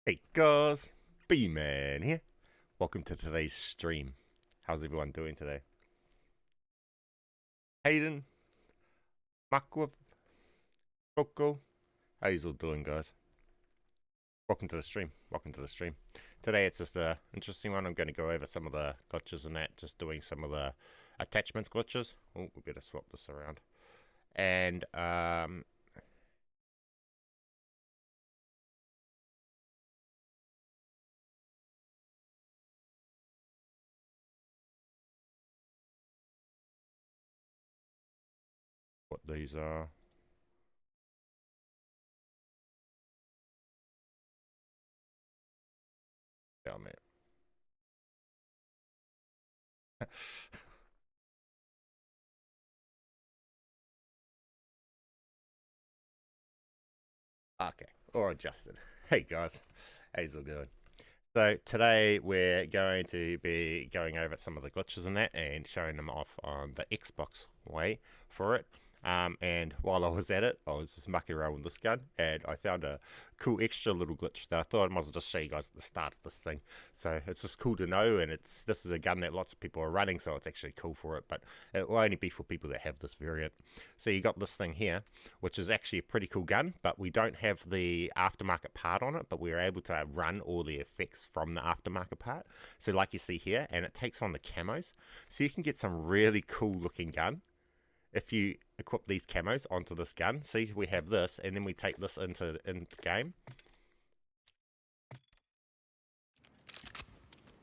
Hey guys, BMAN here. Welcome to today's stream. How's everyone doing today? Hayden, MWIII, Coco, how's all doing, guys? Welcome to the stream. Welcome to the stream. Today it's just an interesting one. I'm going to go over some of the glitches and that, just doing some of the attachments glitches. Oh, we better swap this around. And what these are. Down there. Okay, or adjusted. Hey guys, how's it going? So today we're going to be going over some of the glitches in that and showing them off on the Xbox way for it. And while I was at it, I was just mucking around with this gun, and I found a cool extra little glitch that I thought I might as well just show you guys at the start of this thing. So it's just cool to know, and this is a gun that lots of people are running, so it's actually cool for it, but it will only be for people that have this variant. So you got this thing here, which is actually a pretty cool gun, but we don't have the aftermarket part on it, but we're able to run all the effects from the aftermarket part. So like you see here, and it takes on the camos, so you can get some really cool looking gun if you equip these camos onto this gun. See, we have this, and then we take this into game,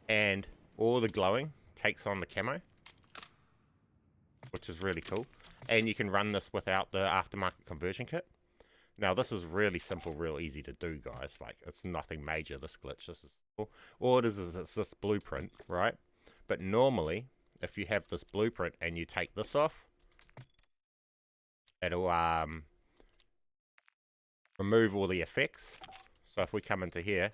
and all the glowing takes on the camo, which is really cool. And you can run this without the aftermarket conversion kit. Now this is really simple, real easy to do, guys. Like, it's nothing major, this glitch. This is simple. All it is it's this blueprint, right? But normally, if you have this blueprint and you take this off, it'll remove all the effects. So if we come into here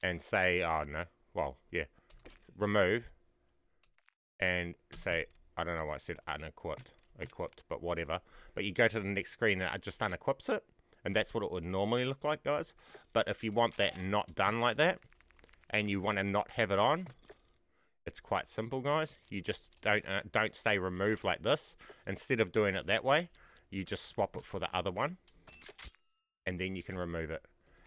and say, oh no, well, yeah, remove, and say, I don't know why I said unequipped, equipped, but whatever. But you go to the next screen and it just unequips it, and that's what it would normally look like, guys. But if you want that not done like that, and you want to not have it on, it's quite simple, guys. You just don't stay removed like this. Instead of doing it that way, you just swap it for the other one, and then you can remove it.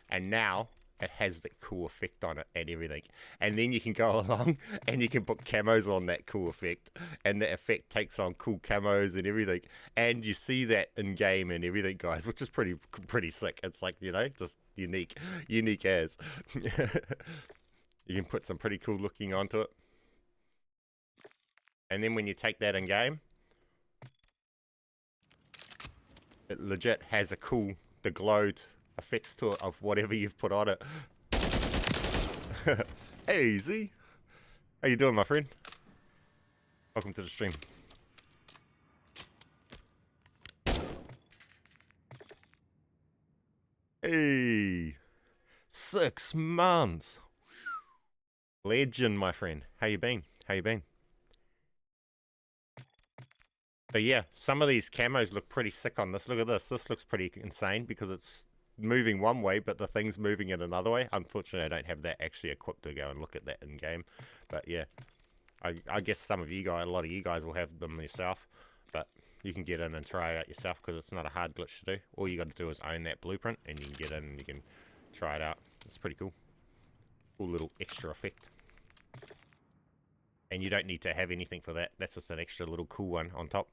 And now it has the cool effect on it and everything. And then you can go along and you can put camos on that cool effect, and the effect takes on cool camos and everything. And you see that in game and everything, guys, which is pretty sick. It's like, you know, just unique as. You can put some pretty cool looking onto it. And then when you take that in game, it legit has a cool, the glowed effects to it of whatever you've put on it. Easy. How you doing, my friend? Welcome to the stream. Hey, 6 months. Legend, my friend. How you been? How you been? But yeah, some of these camos look pretty sick on this. Look at this. This looks pretty insane because it's moving one way, but the thing's moving in another way. Unfortunately, I don't have that actually equipped to go and look at that in game. But yeah, I guess some of you guys, a lot of you guys will have them yourself. But you can get in and try it out yourself because it's not a hard glitch to do. All you got to do is own that blueprint, and you can get in and you can try it out. It's pretty cool. Cool little extra effect. And you don't need to have anything for that. That's just an extra little cool one on top.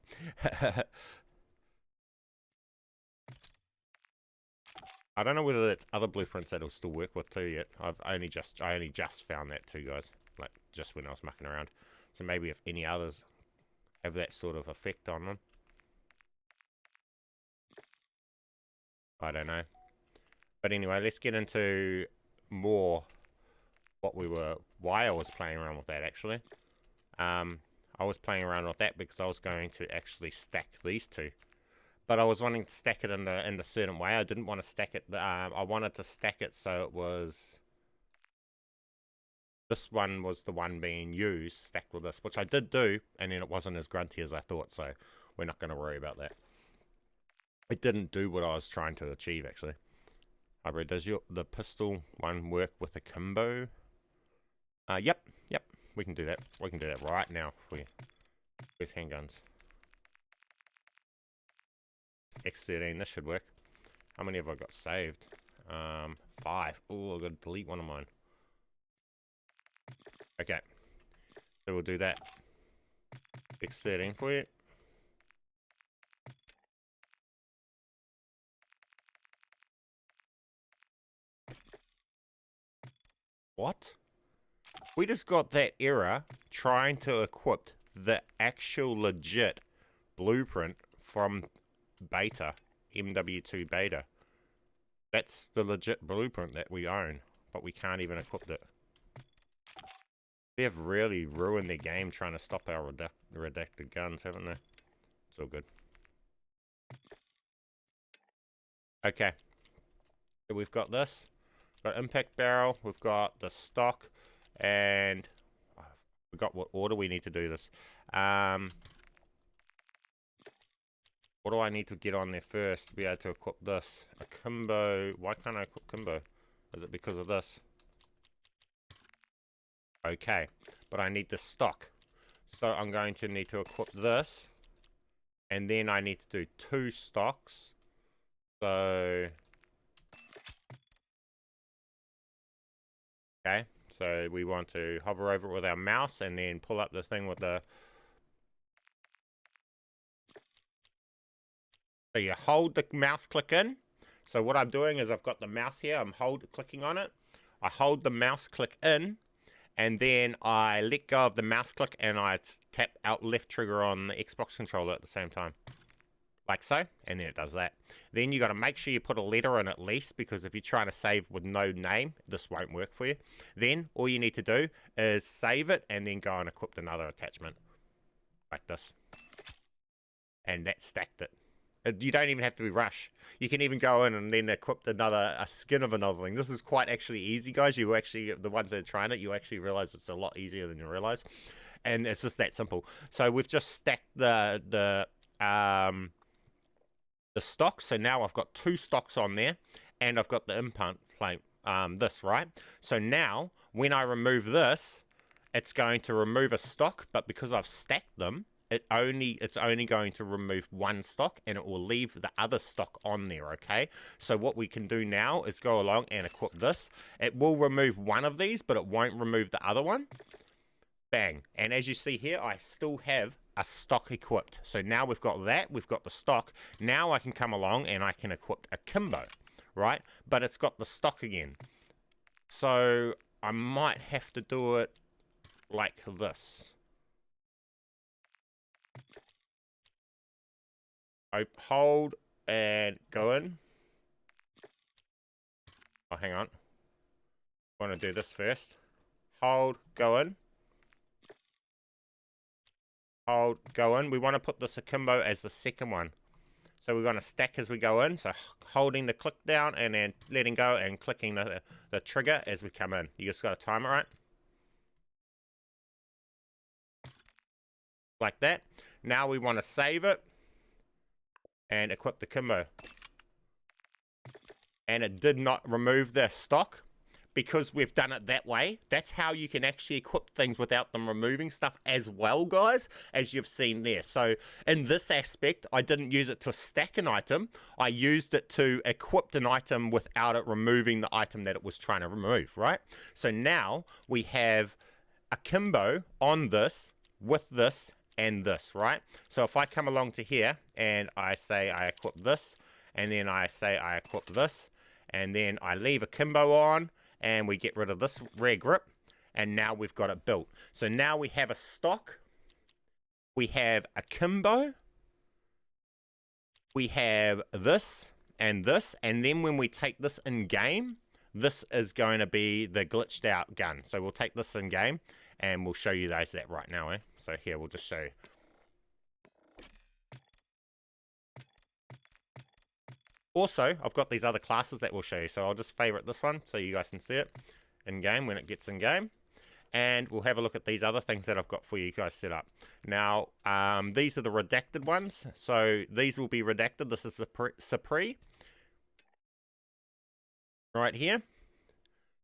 I don't know whether that's other blueprints that'll still work with too yet. I only just found that too, guys. Like, just when I was mucking around. So maybe if any others have that sort of effect on them. I don't know. But anyway, let's get into more why I was playing around with that, actually. I was playing around with that because I was going to actually stack these two, but I was wanting to stack it in a certain way. I didn't want to stack it. I wanted to stack it so it was this one was the one being used stacked with this, which I did do, and then it wasn't as grunty as I thought. So we're not going to worry about that. It didn't do what I was trying to achieve, actually. Hybrid, does the pistol one work with a Kimbo? Yep. We can do that. We can do that right now for you. Where's handguns? X13, this should work. How many have I got saved? 5. Oh, I've got to delete one of mine. Okay. So we'll do that. X13 for you. What? We just got that error trying to equip the actual legit blueprint from beta, MW2 beta. That's the legit blueprint that we own, but we can't even equip it. They've really ruined their game trying to stop our redacted guns, haven't they? It's all good. Okay. So we've got this. We've got impact barrel. We've got the stock. And I forgot what order we need to do this. What do I need to get on there first to be able to equip this? A Kimbo. Why can't I equip Kimbo? Is it because of this? Okay, but I need the stock. So I'm going to need to equip this. And then I need to do 2 stocks. So... okay, so we want to hover over it with our mouse and then pull up the thing with the... so you hold the mouse click in. So what I'm doing is I've got the mouse here, I'm clicking on it. I hold the mouse click in, and then I let go of the mouse click and I tap out left trigger on the Xbox controller at the same time. Like so, and then it does that. Then you got to make sure you put a letter in at least, because if you're trying to save with no name, this won't work for you. Then all you need to do is save it and then go and equip another attachment. Like this. And that stacked it. You don't even have to be rush. You can even go in and then equip a skin of another thing. This is quite actually easy, guys. You actually, the ones that are trying it, you actually realize it's a lot easier than you realize. And it's just that simple. So we've just stacked the stocks. So now I've got 2 stocks on there, and I've got the implant plate, this, right? So now when I remove this, it's going to remove a stock, but because I've stacked them, it's only going to remove 1 stock, and it will leave the other stock on there, okay? So what we can do now is go along and equip this. It will remove one of these, but it won't remove the other one. Bang. And as you see here, I still have a stock equipped. So now we've got that, we've got the stock. Now I can come along and I can equip a Kimbo, right? But it's got the stock again. So I might have to do it like this. I hold and go in. Oh, hang on. I want to do this first. Hold, go in. Hold, go in. We want to put this akimbo as the second one. So we're going to stack as we go in. So holding the click down and then letting go and clicking the trigger as we come in. You just got to time it right. Like that. Now we want to save it and equip the Kimbo. And it did not remove the stock because we've done it that way. That's how you can actually equip things without them removing stuff as well, guys, as you've seen there. So in this aspect, I didn't use it to stack an item. I used it to equip an item without it removing the item that it was trying to remove, right? So now we have a Kimbo on this with this and this, right? So if I come along to here and I say I equip this, and then I say I equip this, and then I leave a Kimbo on, and we get rid of this rear grip, and now we've got it built. So now we have a stock, we have a Kimbo, we have this, and then when we take this in game, this is going to be the glitched out gun. So we'll take this in game, and we'll show you guys that right now, eh? So here, we'll just show you. Also, I've got these other classes that we'll show you. So I'll just favorite this one so you guys can see it in game when it gets in game. and we'll have a look at these other things that I've got for you guys set up. Now, these are the redacted ones. So these will be redacted. This is the Supre right here.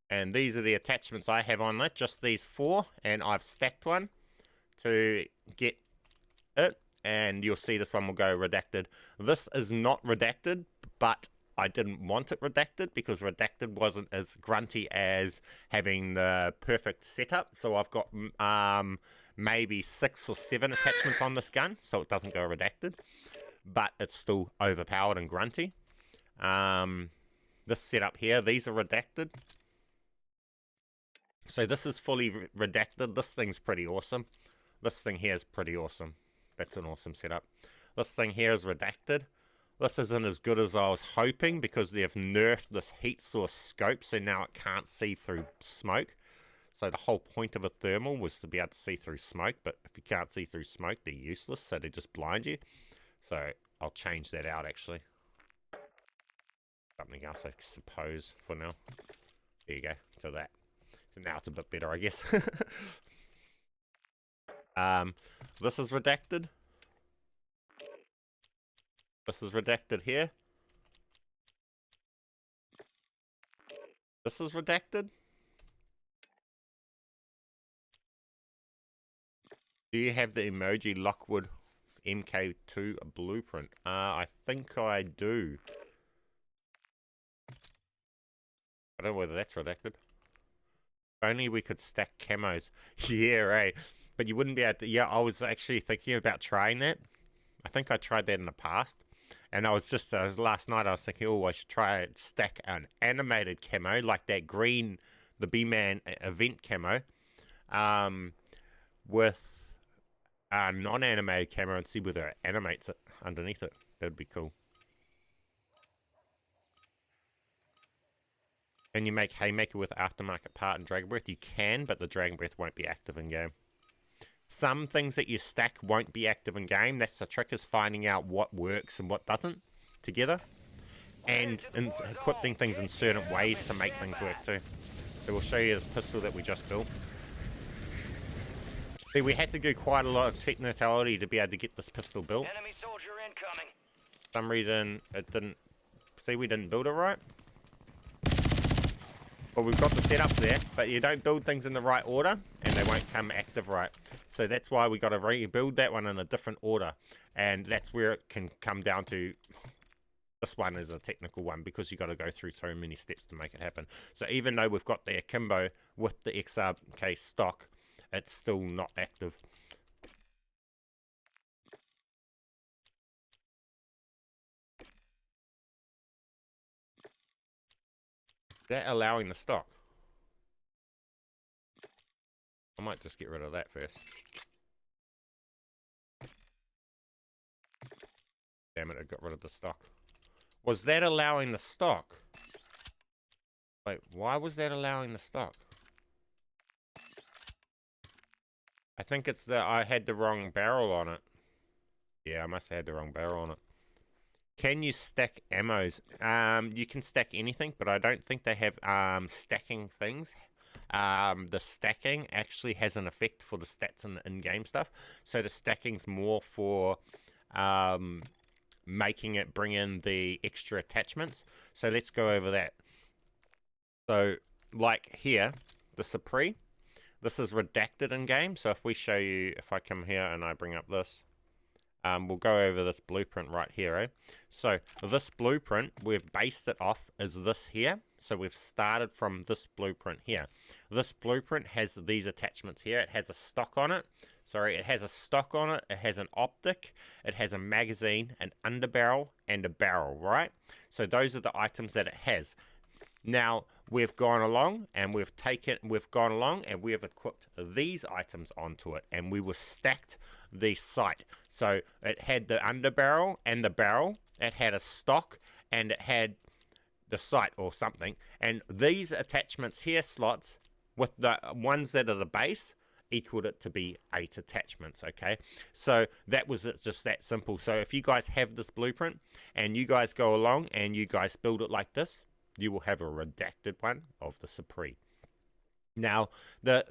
And these are the attachments I have on it, just these 4. And I've stacked one to get it. And you'll see this one will go redacted. This is not redacted, but I didn't want it redacted because redacted wasn't as grunty as having the perfect setup. So I've got maybe 6 or 7 attachments on this gun, so it doesn't go redacted. But it's still overpowered and grunty. This setup here, these are redacted. So this is fully redacted. This thing's pretty awesome. This thing here is pretty awesome. That's an awesome setup. This thing here is redacted. This isn't as good as I was hoping because they've nerfed this heat source scope, so now it can't see through smoke. So the whole point of a thermal was to be able to see through smoke, but if you can't see through smoke, they're useless, so they just blind you. So I'll change that out, actually. Something else, I suppose, for now. There you go, to that. So now it's a bit better, I guess. This is redacted. This is redacted here. This is redacted. Do you have the emoji Lockwood MK2 blueprint? I think I do. I don't know whether that's redacted. If only we could stack camos. Yeah, right. But you wouldn't be able to... Yeah, I was actually thinking about trying that. I think I tried that in the past. And I was just, last night I was thinking, oh, I should try it, stack an animated camo, like that green, the BMAN event camo, with a non-animated camo and see whether it animates it underneath it. That would be cool. Can you make Haymaker with aftermarket part and Dragon Breath? You can, but the Dragon Breath won't be active in game. Some things that you stack won't be active in game. That's the trick, is finding out what works and what doesn't together. And equipping things in certain ways to make things work too. So we'll show you this pistol that we just built. See, we had to do quite a lot of technicality to be able to get this pistol built. Enemy soldier incoming. For some reason, it didn't... See, we didn't build it right. Well, we've got the setups there, but you don't build things in the right order, and they won't come active right. So that's why we got to rebuild that one in a different order. And that's where it can come down to... This one is a technical one, because you got to go through so many steps to make it happen. So even though we've got the akimbo with the XRK stock, it's still not active. That allowing the stock. I might just get rid of that first. Damn it, I got rid of the stock. Was that allowing the stock? Wait, why was that allowing the stock? I think it's that I had the wrong barrel on it. Yeah, I must have had the wrong barrel on it. Can you stack ammos? You can stack anything, but I don't think they have stacking things. The stacking actually has an effect for the stats and the in-game stuff. So the stacking's more for making it bring in the extra attachments. So let's go over that. So like here, the Supre, this is redacted in-game. So if we show you, if I come here and I bring up this, we'll go over this blueprint right here, eh? So this blueprint, we've based it off as this here. So we've started from this blueprint here. This blueprint has these attachments here. It has a stock on it. Sorry, it has a stock on it. It has an optic. It has a magazine, an underbarrel, and a barrel, right? So those are the items that it has. Now, we've gone along and we've equipped these items onto it, and we were stacked the sight. So it had the underbarrel and the barrel, it had a stock, and it had the sight or something. And these attachments here, slots, with the ones that are the base, equaled it to be 8 attachments, okay? So that was just that simple. So if you guys have this blueprint and you guys go along and you guys build it like this, you will have a redacted one of the Supre. Now, I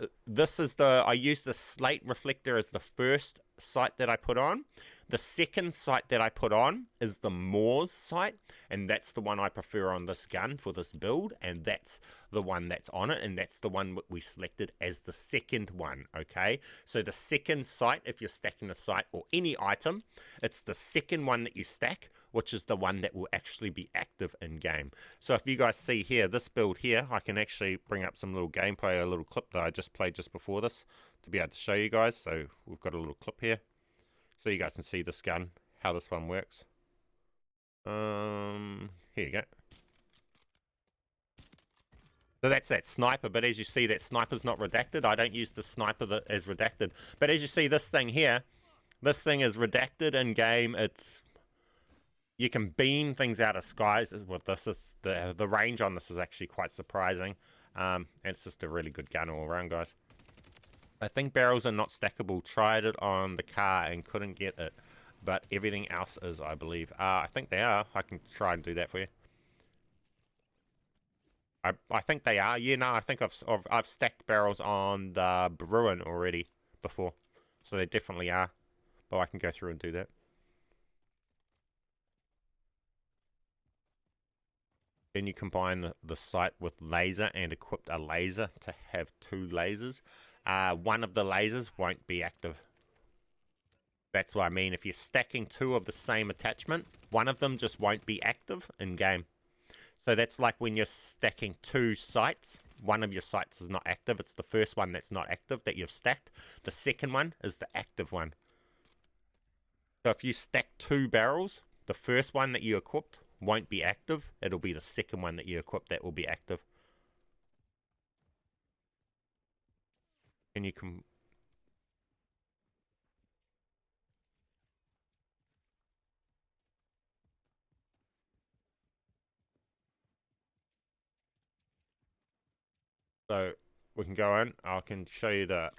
use the slate reflector as the first sight that I put on. The second sight that I put on is the MWIII sight, and that's the one I prefer on this gun for this build, and that's the one that's on it, and that's the one we selected as the second one, okay? So the second sight, if you're stacking the sight or any item, it's the second one that you stack, which is the one that will actually be active in game. So if you guys see here, this build here, I can actually bring up some little gameplay, a little clip that I just played just before this to be able to show you guys. So we've got a little clip here, so you guys can see this gun, how this one works. Here you go. So that's that sniper, but as you see, that sniper's not redacted. I don't use the sniper as redacted. But as you see, this thing here, this thing is redacted in game. You can beam things out of skies with this. The range on this is actually quite surprising. And it's just a really good gun all around, guys. I think barrels are not stackable. Tried it on the car and couldn't get it. But everything else is, I believe. I think they are. I can try and do that for you. I think they are. Yeah, no, I think I've stacked barrels on the Bruin already before. So they definitely are. But I can go through and do that. Then you combine the sight with laser and equip a laser to have 2 lasers. One of the lasers won't be active. That's what I mean. If you're stacking 2 of the same attachment, one of them just won't be active in game. So that's like when you're stacking 2 sights, one of your sights is not active. It's the first one that's not active that you've stacked. The second one is the active one. So if you stack 2 barrels, the first one that you equipped won't be active. It'll be the second one that you equip that will be active. And you can... So we can go in. I can show you the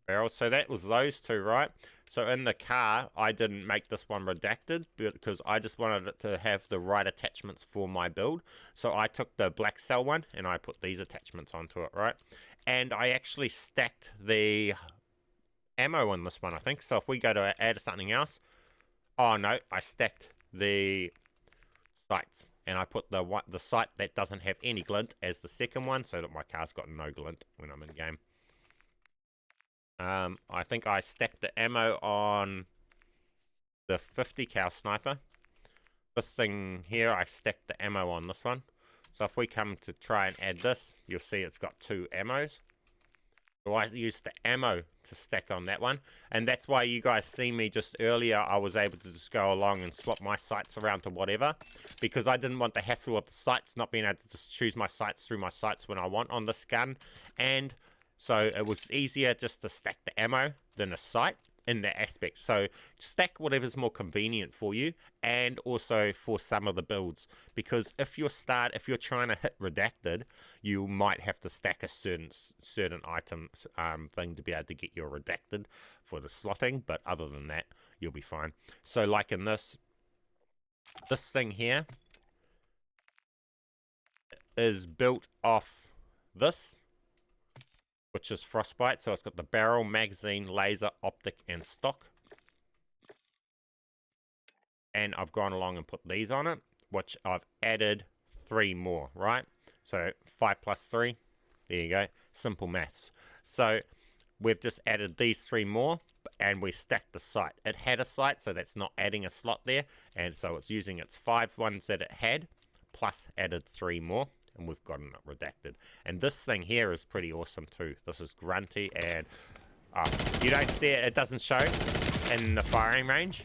barrels. So that was those 2, right? So in the car, I didn't make this one redacted because I just wanted it to have the right attachments for my build. So I took the black cell one and I put these attachments onto it, right? And I actually stacked the ammo on this one, I think. So if we go to add something else, oh no, I stacked the sights. And I put the sight that doesn't have any glint as the second one, so that my car's got no glint when I'm in game. I think I stacked the ammo on the 50 cal sniper. This thing here, I stacked the ammo on this one. So if we come to try and add this, you'll see it's got 2 ammos. So I used the ammo to stack on that one. And that's why you guys see me just earlier, I was able to just go along and swap my sights around to whatever. Because I didn't want the hassle of the sights, not being able to just choose my sights through my sights when I want on this gun. And so it was easier just to stack the ammo than a sight in that aspect. So stack whatever's more convenient for you, and also for some of the builds, because if you're trying to hit redacted, you might have to stack a certain item thing to be able to get your redacted for the slotting, but other than that, you'll be fine. So like in this thing here is built off this, which is frostbite. So it's got the barrel, magazine, laser, optic, and stock. And I've gone along and put these on it, which I've added 3 more, right? So 5 plus 3, there you go, simple maths. So we've just added these 3 more, and we stacked the sight. It had a sight, so that's not adding a slot there, and so it's using its 5 ones that it had, plus added 3 more. And we've gotten it redacted. And this thing here is pretty awesome too. This is grunty, and you don't see it. It doesn't show in the firing range,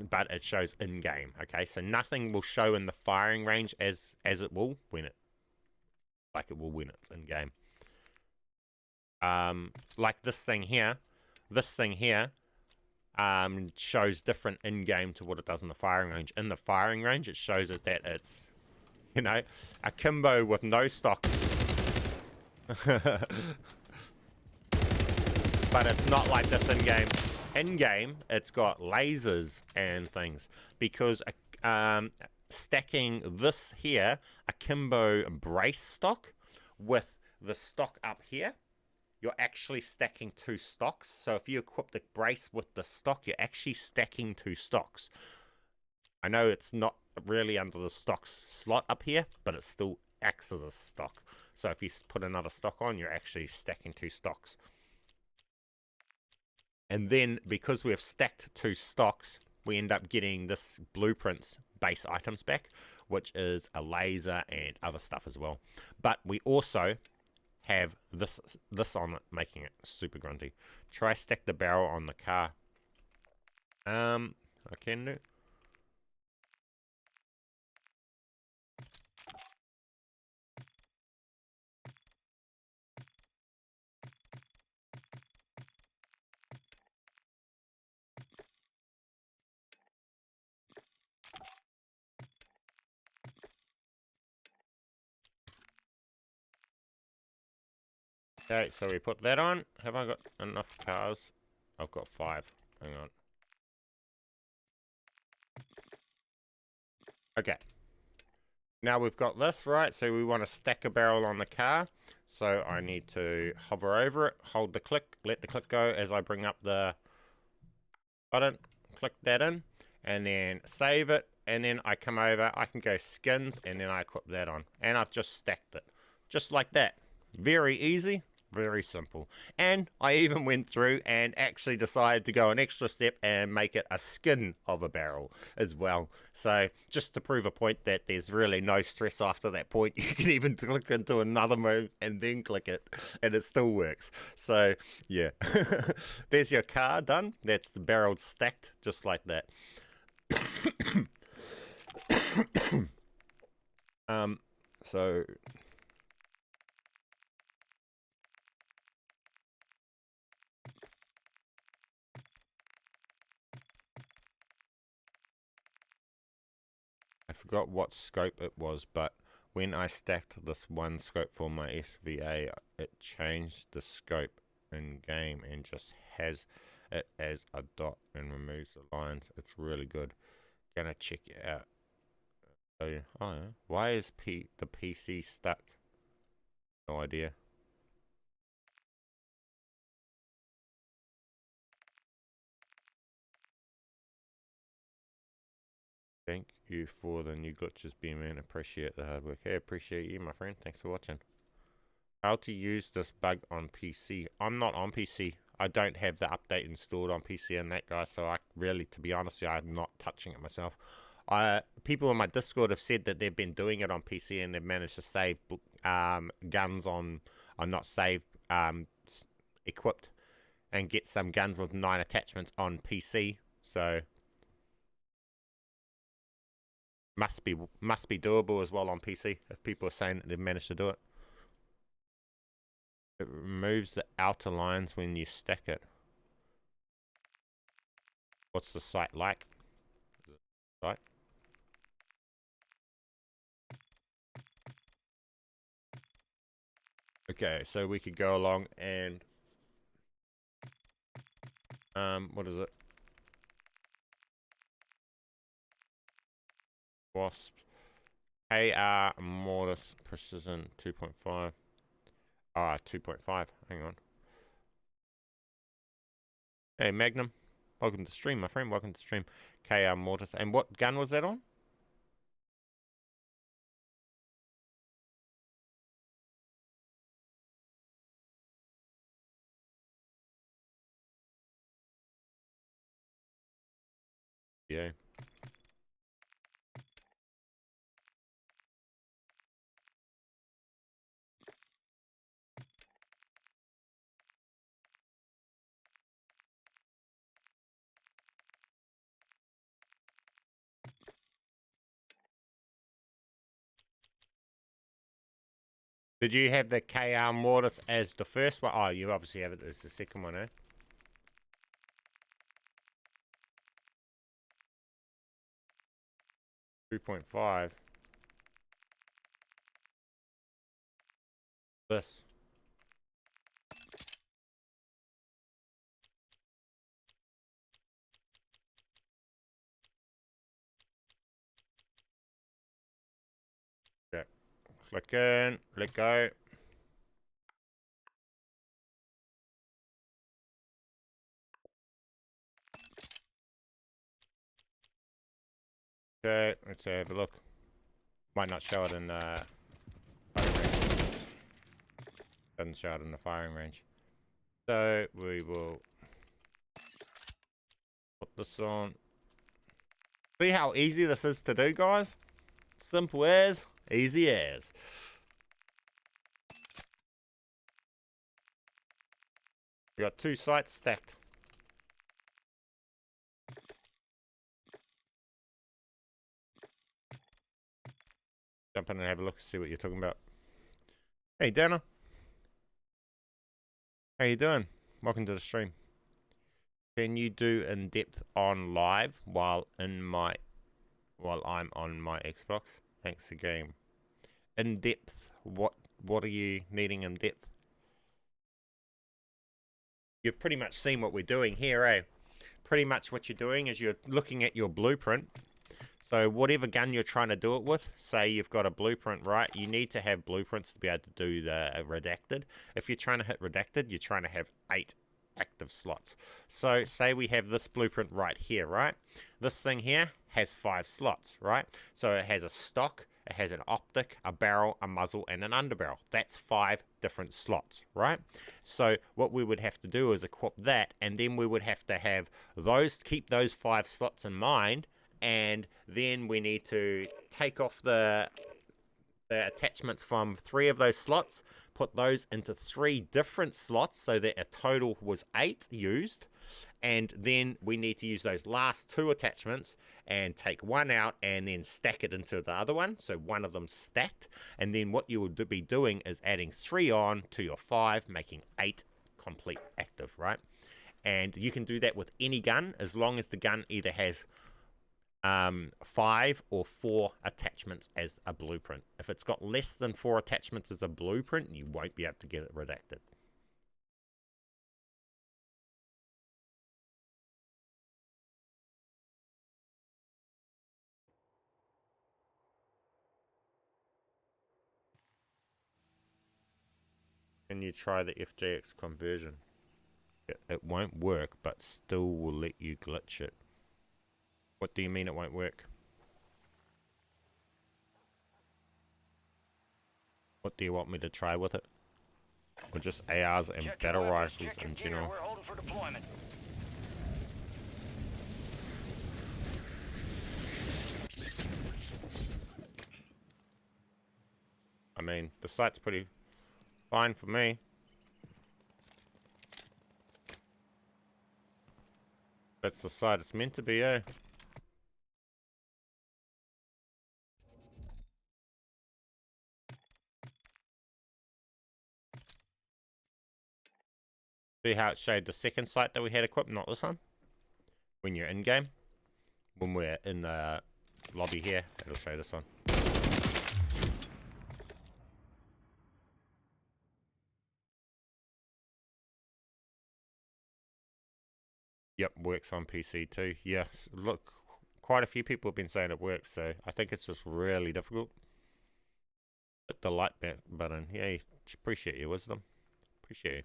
but it shows in game. Okay, so nothing will show in the firing range as it will when it will when it's in game. Like this thing here. This thing here shows different in game to what it does in the firing range. In the firing range, it shows it that it's, you know, akimbo with no stock. But it's not like this in game. In game, it's got lasers and things, because stacking this here akimbo brace stock with the stock up here, you're actually stacking 2 stocks. So if you equip the brace with the stock, you're actually stacking 2 stocks. I know it's not really under the stocks slot up here, but it still acts as a stock. So if you put another stock on, you're actually stacking 2 stocks. And then because we have stacked 2 stocks, we end up getting this blueprints base items back, which is a laser and other stuff as well. But we also have this on it, making it super grunty. Try stack the barrel on the car. I can do. Okay, so we put that on. Have I got enough cars? I've got 5. Hang on. Okay. Now we've got this, right? So we want to stack a barrel on the car. So I need to hover over it, hold the click, let the click go as I bring up the button, click that in, and then save it. And then I come over, I can go skins, and then I equip that on. And I've just stacked it. Just like that. Very easy. Very simple. And I even went through and actually decided to go an extra step and make it a skin of a barrel as well. So just to prove a point that there's really no stress after that point, you can even click into another mode and then click it and it still works. So yeah, there's your car done. That's the barrel stacked just like that. So I forgot what scope it was, but when I stacked this one scope for my SVA, it changed the scope in game and just has it as a dot and removes the lines. It's really good. Gonna check it out. Oh yeah. Oh yeah. Why is the PC stuck? No idea. Thank you for the new glitches, BMAN. Appreciate the hard work. Hey, appreciate you, my friend. Thanks for watching. How to use this bug on PC. I'm not on PC. I don't have the update installed on PC and that, guys. So I really, to be honest, I'm not touching it myself. People in my Discord have said that they've been doing it on PC and they've managed to save guns on, not save, equipped, and get some guns with 9 attachments on PC. So must be doable as well on PC if people are saying that they've managed to do it. It removes the outer lines when you stack it. What's the site like? Site? Okay, so we could go along and what is it? Wasp. AR Mortis Precision 2.5. 2.5. Hang on. Hey, Magnum. Welcome to stream, my friend. Welcome to stream. KR Mortis. And what gun was that on? Yeah. Did you have the KR Mortis as the first one? Oh, you obviously have it as the second one, eh? .5. This. Okay. Click in. Let go. Okay, let's have a look. Might not show it in firing range. Doesn't show it in the firing range. So we will put this on. See how easy this is to do, guys? Simple as, easy as. We got 2 sites stacked. Jump in and have a look, see what you're talking about. Hey, Dana. How you doing? Welcome to the stream. Can you do in-depth on live while I'm on my Xbox? Thanks again. In-depth. What are you needing in depth? You've pretty much seen what we're doing here, eh? Pretty much what you're doing is you're looking at your blueprint. So whatever gun you're trying to do it with, say you've got a blueprint, right? You need to have blueprints to be able to do the redacted. If you're trying to hit redacted, you're trying to have 8 active slots. So say we have this blueprint right here, right? This thing here has 5 slots, right? So it has a stock, it has an optic, a barrel, a muzzle, and an underbarrel. That's 5 different slots, right? So what we would have to do is equip that, and then we would have to have those, keep those 5 slots in mind, and then we need to take off the attachments from 3 of those slots, put those into 3 different slots so that a total was 8 used, and then we need to use those last 2 attachments and take 1 out and then stack it into the other one, so 1 of them stacked, and then what you would be doing is adding 3 on to your 5, making 8 complete active, right? And you can do that with any gun as long as the gun either has 5 or 4 attachments as a blueprint. If it's got less than 4 attachments as a blueprint, you won't be able to get it redacted. Can you try the FJX conversion? It won't work, but still will let you glitch it. What do you mean it won't work? What do you want me to try with it? Or just ARs and battle rifles in general? We're holding for deployment. I mean, the site's pretty fine for me. That's the site it's meant to be, eh? See how it showed the second site that we had equipped, not this one? When you're in game. When we're in the lobby here, it'll show this one. Yep, works on PC too. Yes, look, quite a few people have been saying it works, so I think it's just really difficult. Hit the like button. Yeah, appreciate your wisdom. Appreciate you.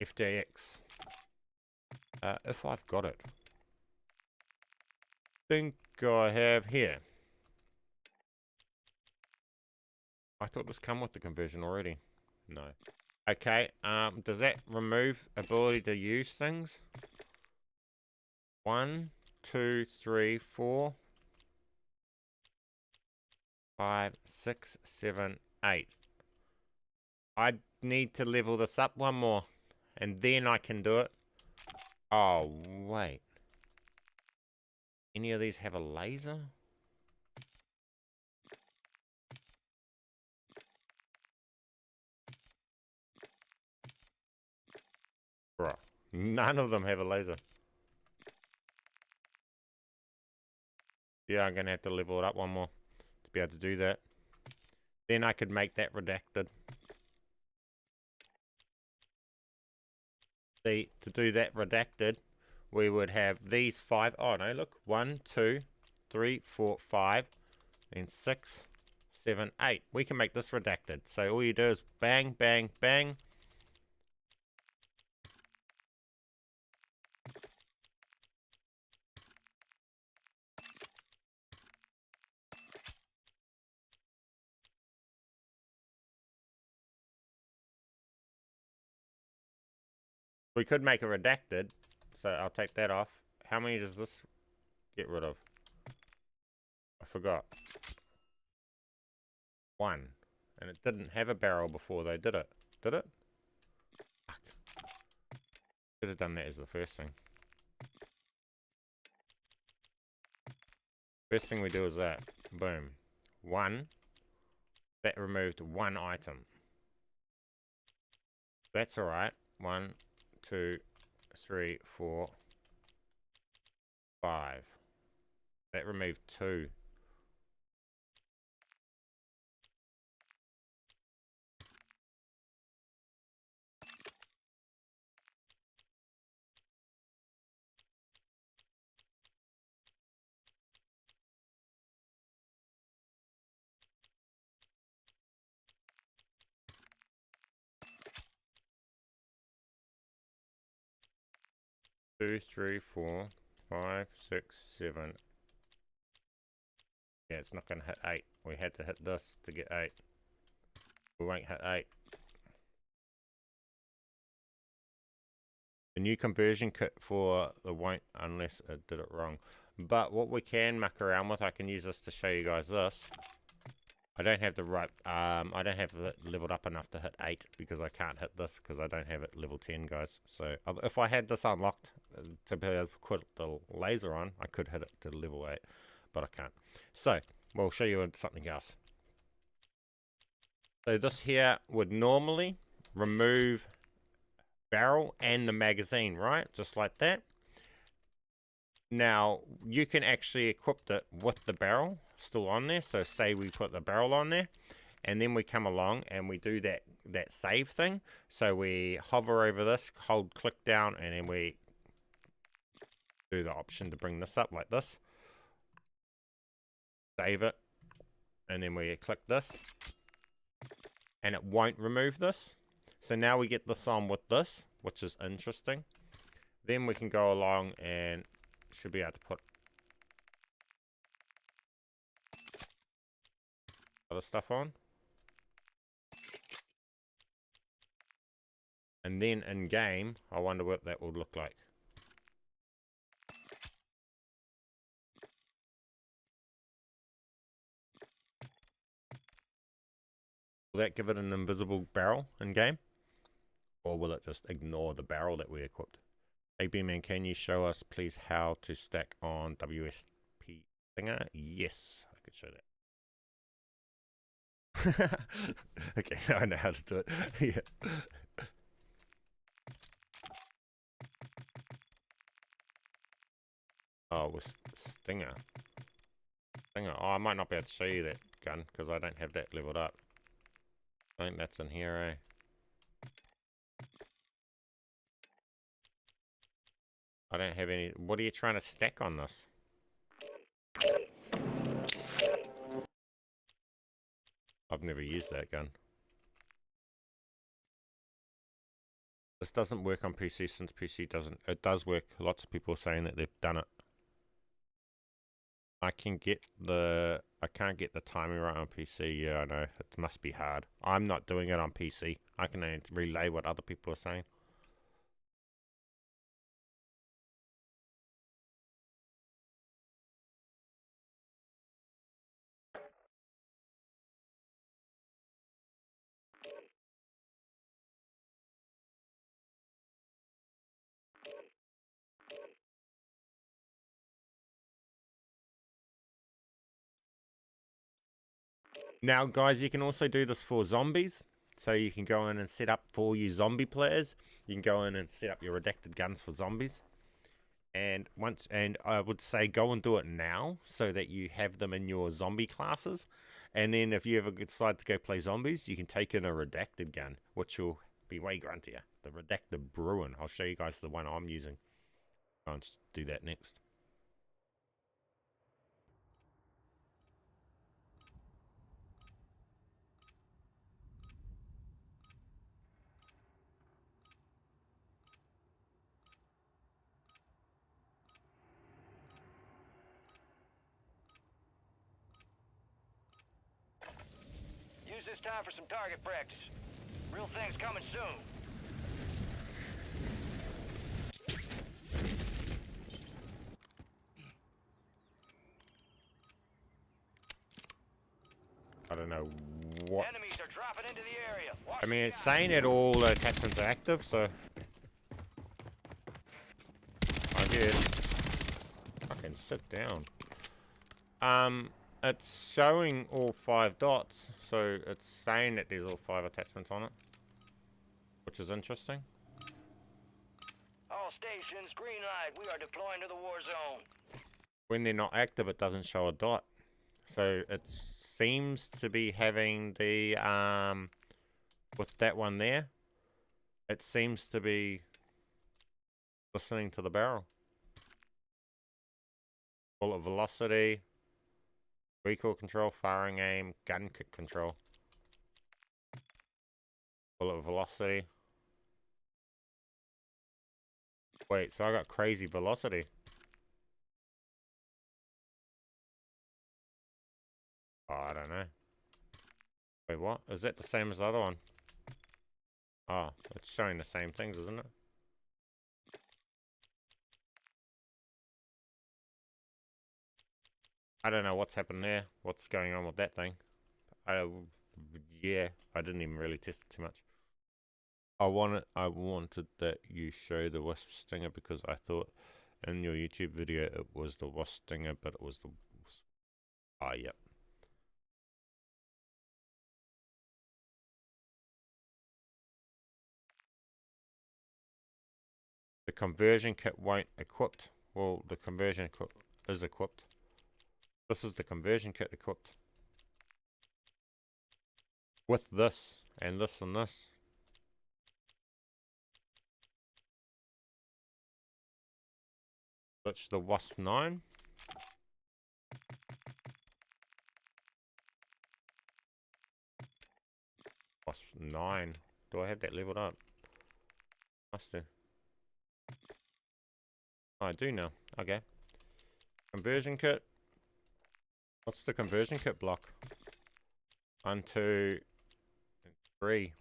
FJX. If I've got it. Think I have here. I thought this come with the conversion already. No. Okay, does that remove ability to use things? 1, 2, 3, 4, 5, 6, 7, 8. I need to level this up 1 more, and then I can do it. Oh, wait. Any of these have a laser? Bro, none of them have a laser. Yeah, I'm gonna have to level it up 1 more to be able to do that. Then I could make that redacted. See, to do that redacted, we would have these 5. Oh no, look. 1, 2, 3, 4, 5, and 6, 7, 8. We can make this redacted. So all you do is bang, bang, bang. We could make a redacted, so I'll take that off. How many does this get rid of? I forgot. 1. And it didn't have a barrel before they did it. Did it? Fuck. Should have done that as the first thing. First thing we do is that. Boom. 1. That removed 1 item. That's alright. 1, 2, 3, 4, 5. That removed 2. Two, 3, 4, 5, 6, 7. Yeah, it's not going to hit 8. We had to hit this to get 8. We won't hit 8. The new conversion kit for the won't unless it did it wrong. But what we can muck around with, I can use this to show you guys this. I don't have the right, I don't have it leveled up enough to hit 8 because I can't hit this because I don't have it level 10, guys. So if I had this unlocked to be able to put the laser on, I could hit it to level 8, but I can't. So we'll show you something else. So this here would normally remove barrel and the magazine, right? Just like that. Now, you can actually equip it with the barrel still on there. So say we put the barrel on there, and then we come along and we do that save thing. So we hover over this, hold click down, and then we do the option to bring this up like this. Save it, and then we click this, and it won't remove this. So now we get this on with this, which is interesting. Then we can go along and should be able to put other stuff on. And then in game, I wonder what that would look like. Will that give it an invisible barrel in game? Or will it just ignore the barrel that we equipped? Hey BMAN, can you show us please how to stack on WSP thinger? Yes, I could show that. Okay, I know how to do it. Yeah. Oh, with Stinger. Stinger. Oh, I might not be able to show you that gun because I don't have that leveled up. I think that's in here, eh? I don't have any. What are you trying to stack on this? I've never used that gun. This doesn't work on PC since PC doesn't. It does work. Lots of people are saying that they've done it. I can't get the timing right on PC. Yeah, I know. It must be hard. I'm not doing it on PC. I can only relay what other people are saying. Now, guys, you can also do this for zombies. So you can go in and set up for you zombie players. You can go in and set up your redacted guns for zombies. And I would say go and do it now so that you have them in your zombie classes. And then if you ever decide to go play zombies, you can take in a redacted gun, which will be way gruntier. The redacted Bruin. I'll show you guys the one I'm using. I'll just do that next. Use this time for some target practice. Real thing's coming soon. know what. Enemies are dropping into the area. Watch I mean, the it's sky. saying that all the attachments are active, so I guess I can sit down. It's showing all 5 dots, so it's saying that there's all 5 attachments on it, which is interesting. All stations, green light. We are deploying to the war zone. When they're not active, it doesn't show a dot. So it seems to be having the, with that one there, it seems to be listening to the barrel. Bullet velocity, recoil control, firing aim, gun kick control. Bullet velocity. Wait, so I got crazy velocity. Oh, I don't know. Wait, what? Is that the same as the other one? Oh, it's showing the same things, isn't it? I don't know what's happened there. What's going on with that thing? Yeah, I didn't even really test it too much. I wanted that you show the wasp stinger because I thought in your YouTube video it was the wasp stinger, but it was the wasp. Ah, yep. The conversion kit won't equipped. Well, the conversion kit is equipped. This is the conversion kit equipped. With this, and this, and this. Which the Wasp 9. Wasp 9. Do I have that leveled up? Must do. Oh, I do now. Okay. Conversion kit. What's the conversion kit block? 1, 2, 3.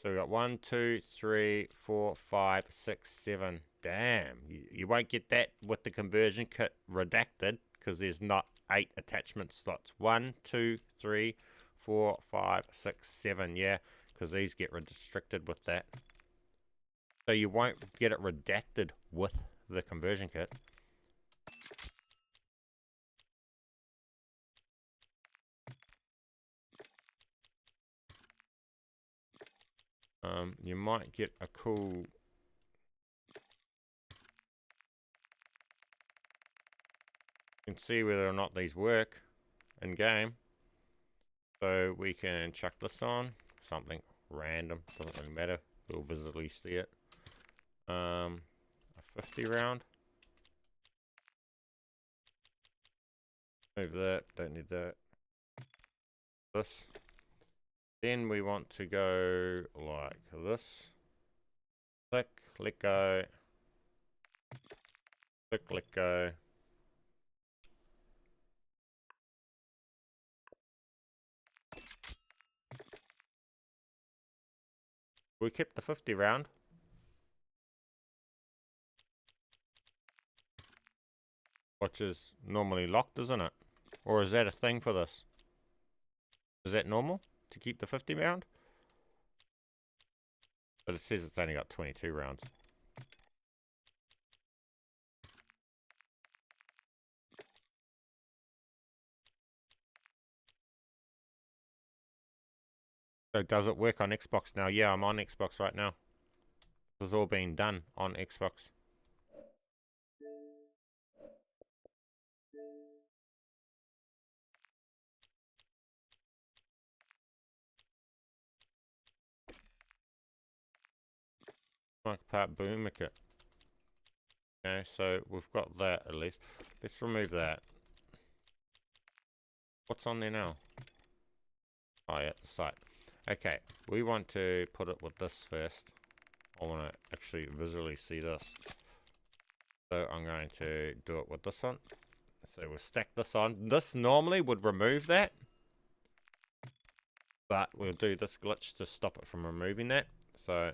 So we got 1, 2, 3, 4, 5, 6, 7. Damn. You won't get that with the conversion kit redacted because there's not 8 attachment slots. 1, 2, 3, 4, 5, 6, 7. Yeah, because these get restricted with that. So you won't get it redacted with the conversion kit. You might get a cool... You can see whether or not these work in game. So we can chuck this on. Something random. Doesn't really matter. We'll visibly see it. A 50 round. Move that. Don't need that. This. Then we want to go like this. Click, let go. Click, let go. We kept the 50 round. Which is normally locked, isn't it? Or is that a thing for this? Is that normal to keep the 50 round? But it says it's only got 22 rounds. So does it work on Xbox now? Yeah, I'm on Xbox right now. This is all being done on Xbox. Like part boomer kit. Okay, so we've got that at least. Let's remove that. What's on there now? Oh yeah, the site. Okay, we want to put it with this first. I want to actually visually see this. So I'm going to do it with this one. So we'll stack this on. This normally would remove that. But we'll do this glitch to stop it from removing that. So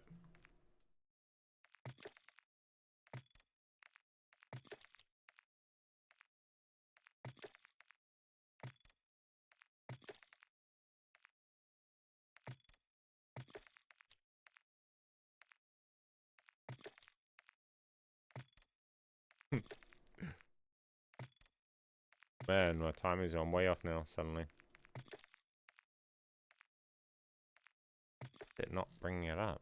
Man, my timing's on way off now, suddenly. It not bringing it up.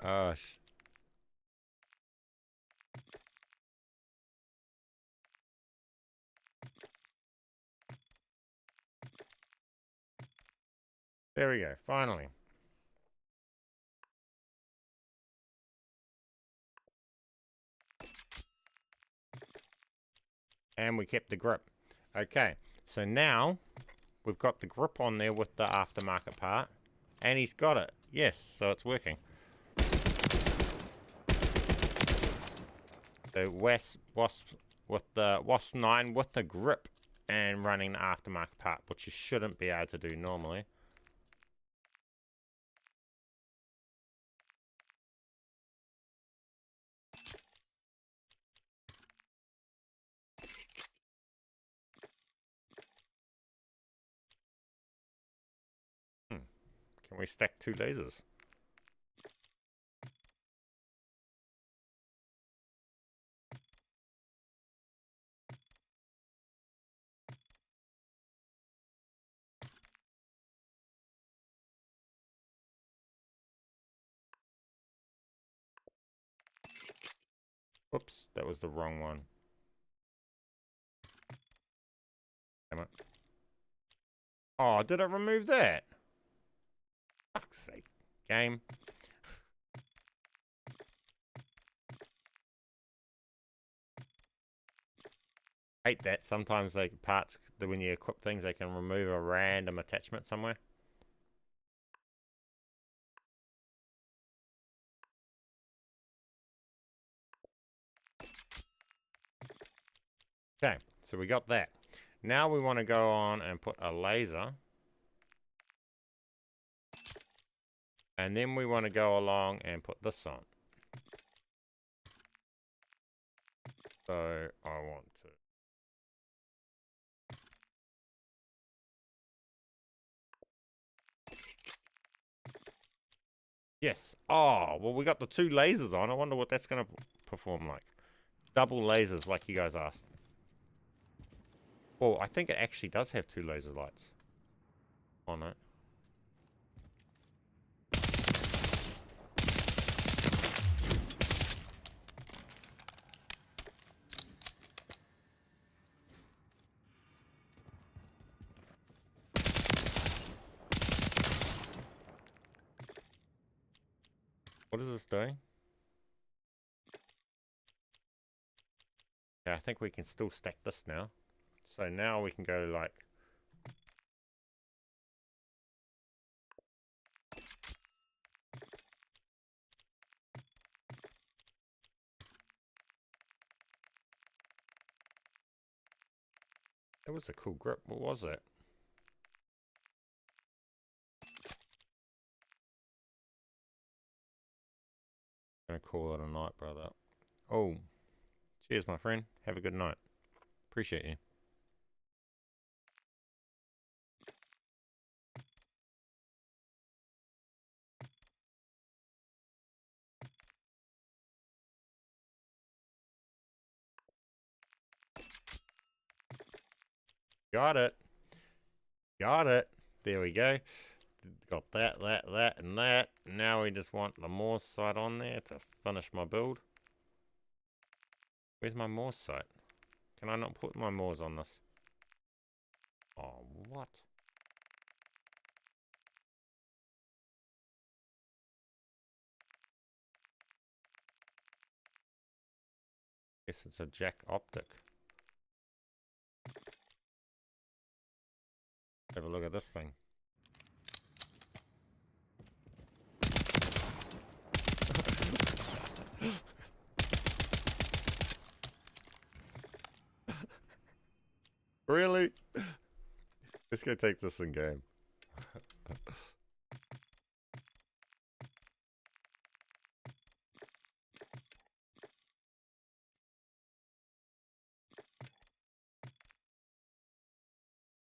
Gosh. There we go, finally. And we kept the grip. Okay, so now we've got the grip on there with the aftermarket part. And he's got it. Yes, so it's working. The Wasp with the Wasp 9 with the grip and running the aftermarket part, which you shouldn't be able to do normally. Can we stack 2 lasers? Whoops, that was the wrong one. Damn it. Oh, did it remove that? Fuck's sake. Game. Hate that. Sometimes they parts, when you equip things, they can remove a random attachment somewhere. Okay, so we got that. Now we want to go on and put a laser. And then we want to go along and put this on. So I want to. Yes. Oh, well, we got the 2 lasers on. I wonder what that's going to perform like. Double lasers, like you guys asked. Well, I think it actually does have 2 laser lights on it. What is this doing? Yeah, I think we can still stack this now. So now we can go like... That was a cool grip. What was it? I'm gonna call it a night, brother. Oh. Cheers, my friend. Have a good night. Appreciate you. Got it. Got it. There we go. Got that, and that. Now we just want the Morse sight on there to finish my build. Where's my Morse sight? Can I not put my Morse on this? Oh, what? Guess it's a jack optic. Have a look at this thing. Really? Let's go take this in game.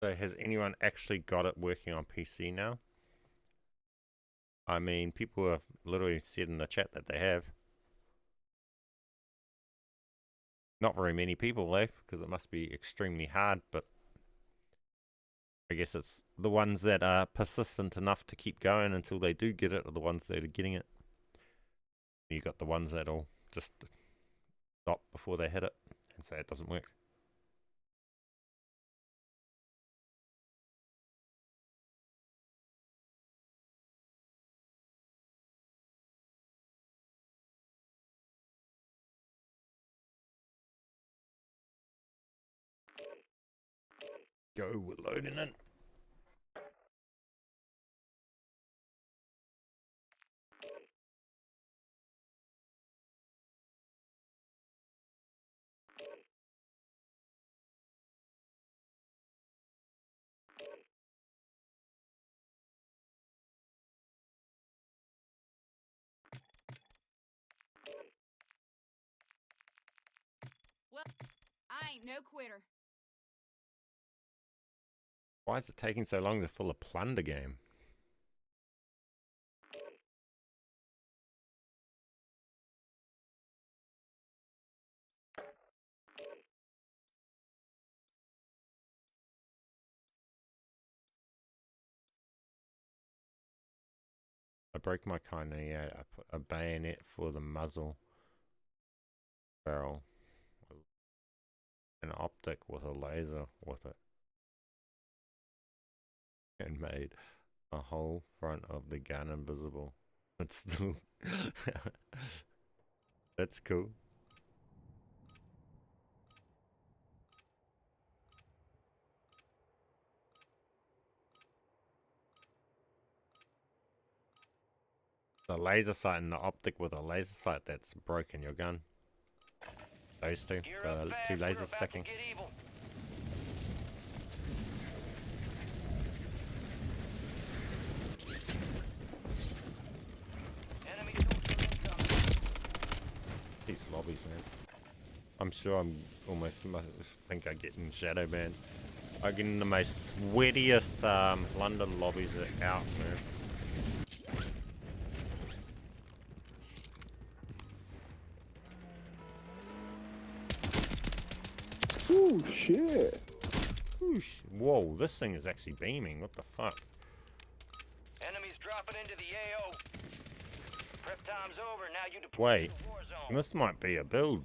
So has anyone actually got it working on PC now? I mean, people have literally said in the chat that they have. Not very many people, though, because it must be extremely hard, but I guess it's the ones that are persistent enough to keep going until they do get it are the ones that are getting it. You got the ones that'll just stop before they hit it and say it doesn't work. Go, we're loading in. Well, I ain't no quitter. Why is it taking so long to fill a plunder game? I broke my Kinect. I put a bayonet for the muzzle barrel. An optic with a laser with it. And made a whole front of the gun invisible. That's still... That's cool. The laser sight and the optic with a laser sight that's broken your gun. Those two, the two lasers sticking. These lobbies, man. I'm sure I'm almost must think I get in shadow banned. I get in the most sweatiest London lobbies out, man. Oh shit! Whoosh. Whoa, this thing is actually beaming. What the fuck? Enemies dropping into the AO. Prep time's over. Now you deploy Wait, to the war zone. this might be a build.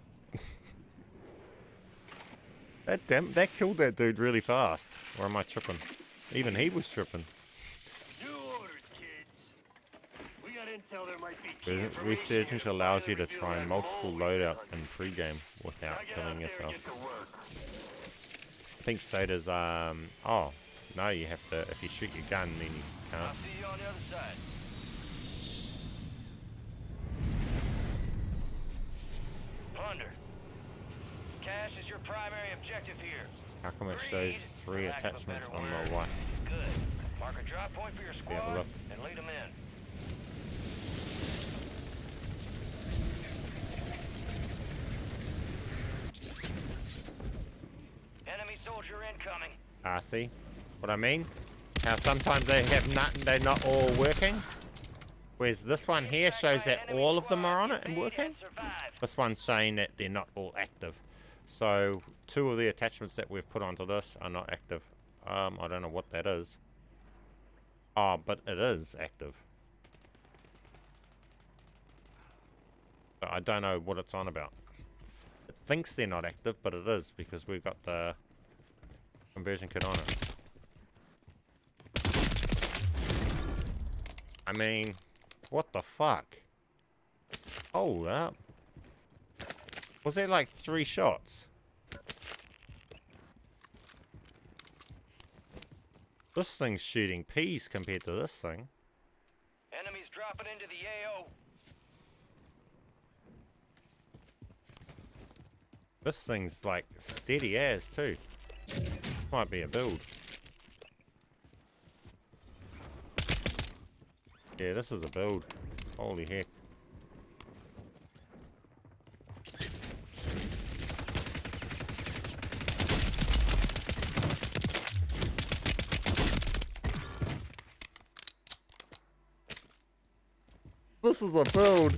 that killed that dude really fast. Or am I tripping? Even he was tripping. New orders, kids. We got intel there might be Resurgence allows you to try multiple loadouts in pre-game without killing yourself. I think so does, oh, no, you have to, if you shoot your gun, then you I'll can't. see you on the other side. Plunder. Cash is your primary objective here. How come it shows 3 Lack of a attachments better on word. the WASP? Good. Mark a drop point for your have a squad look. and lead them in. Enemy soldier incoming. See what I mean? How sometimes they have not, they're not all working. Whereas this one here shows that all of them are on it and working. This one's saying that they're not all active. So 2 of the attachments that we've put onto this are not active. I don't know what that is. Oh, but it is active. But I don't know what it's on about. It thinks they're not active, but it is because we've got the conversion kit on it. I mean, what the fuck? Hold up. Was there like 3 shots? This thing's shooting peas compared to this thing. Enemies dropping into the AO. This thing's like steady as too. Might be a build. Yeah, this is a build. Holy heck. This is a build.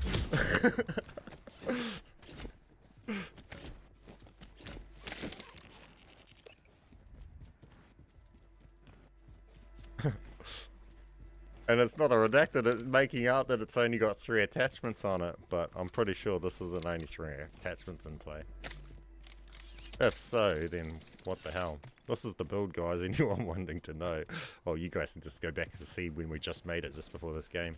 And it's not a redacted, it's making out that it's only got 3 attachments on it, but I'm pretty sure this isn't only 3 attachments in play. If so, then what the hell? This is the build, guys, anyone wanting to know. Well, you guys can just go back to see when we just made it just before this game.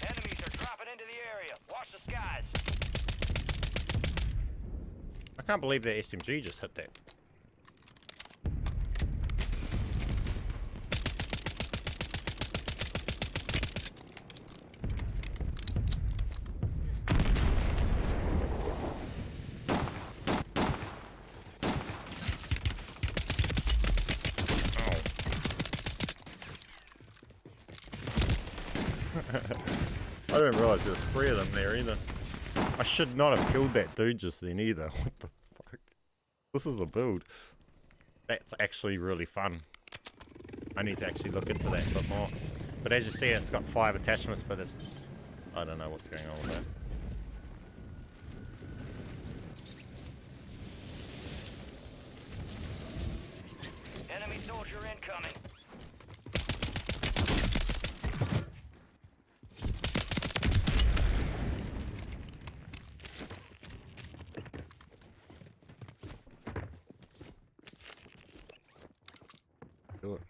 Enemies are dropping into the area. Watch the skies. I can't believe that SMG just hit that. I didn't realise there was 3 of them there either. I should not have killed that dude just then either. What the fuck? This is a build. That's actually really fun. I need to actually look into that a bit more. But as you see, it's got 5 attachments, but it's... I don't know what's going on with that. Enemy soldier incoming. Do it.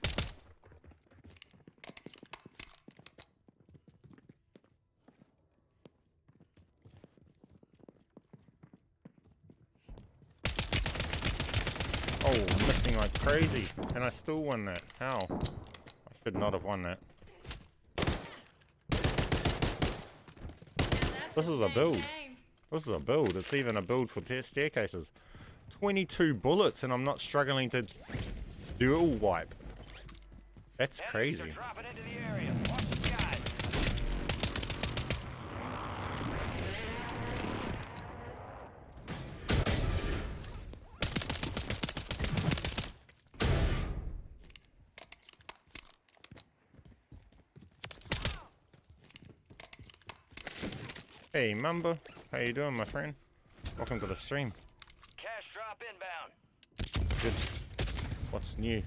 Oh, missing like crazy. And I still won that. How? I should not have won that. This is a build. This is a build. It's even a build for staircases. 22 bullets and I'm not struggling to dual wipe. That's crazy. Enemies are dropping into the area. Watch the skies. Hey Mamba, how you doing my friend? Welcome to the stream. Cash drop inbound. It's good. What's new?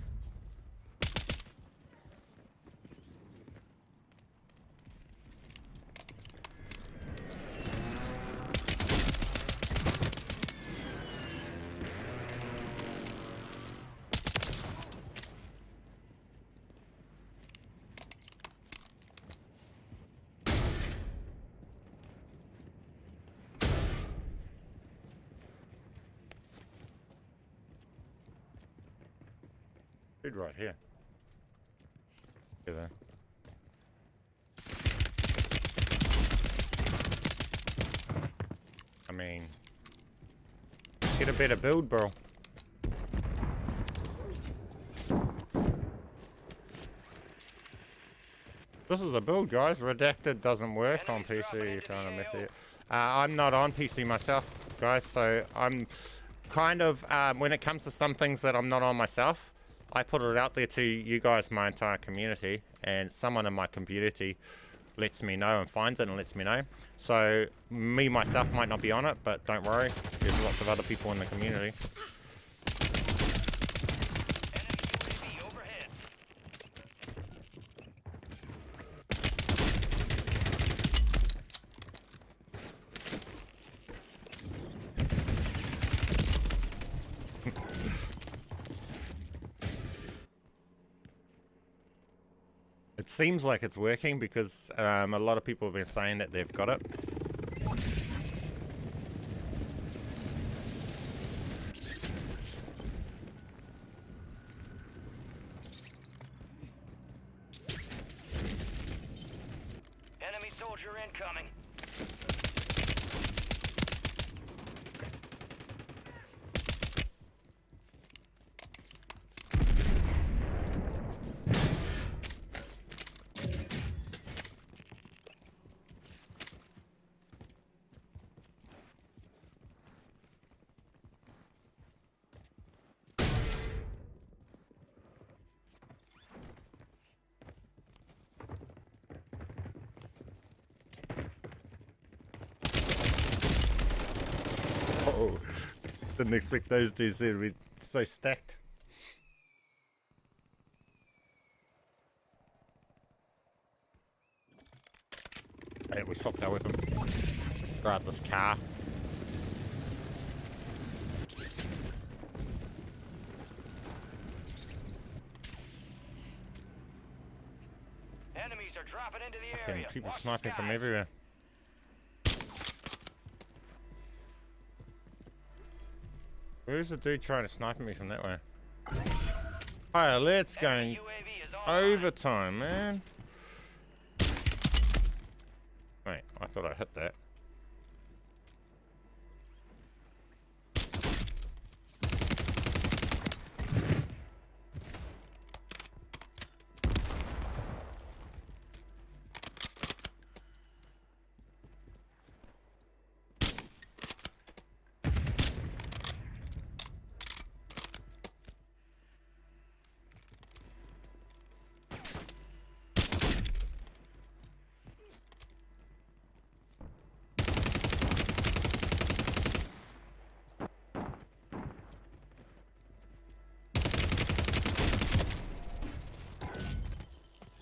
Dude right here. Look at that. I mean, get a better build, bro. This is a build, guys. Redacted doesn't work on PC if you want to mess it. I'm not on PC myself, guys, so I'm kind of, when it comes to some things that I'm not on myself, I put it out there to you guys, my entire community, and someone in my community lets me know and finds it and lets me know. So me, myself, might not be on it, but don't worry, there's lots of other people in the community. Enemy UAV overhead. It seems like it's working because a lot of people have been saying that they've got it. Enemy soldier incoming. Didn't expect those dudes to be so stacked. Hey, we swapped our weapon. Grab this car. Enemies are dropping into the Fucking area. people Watch the sniping from skies. everywhere. Where's the dude trying to snipe me from that way? Alright, let's go Enemy in UAV is online. overtime, man. Wait, I thought I hit that.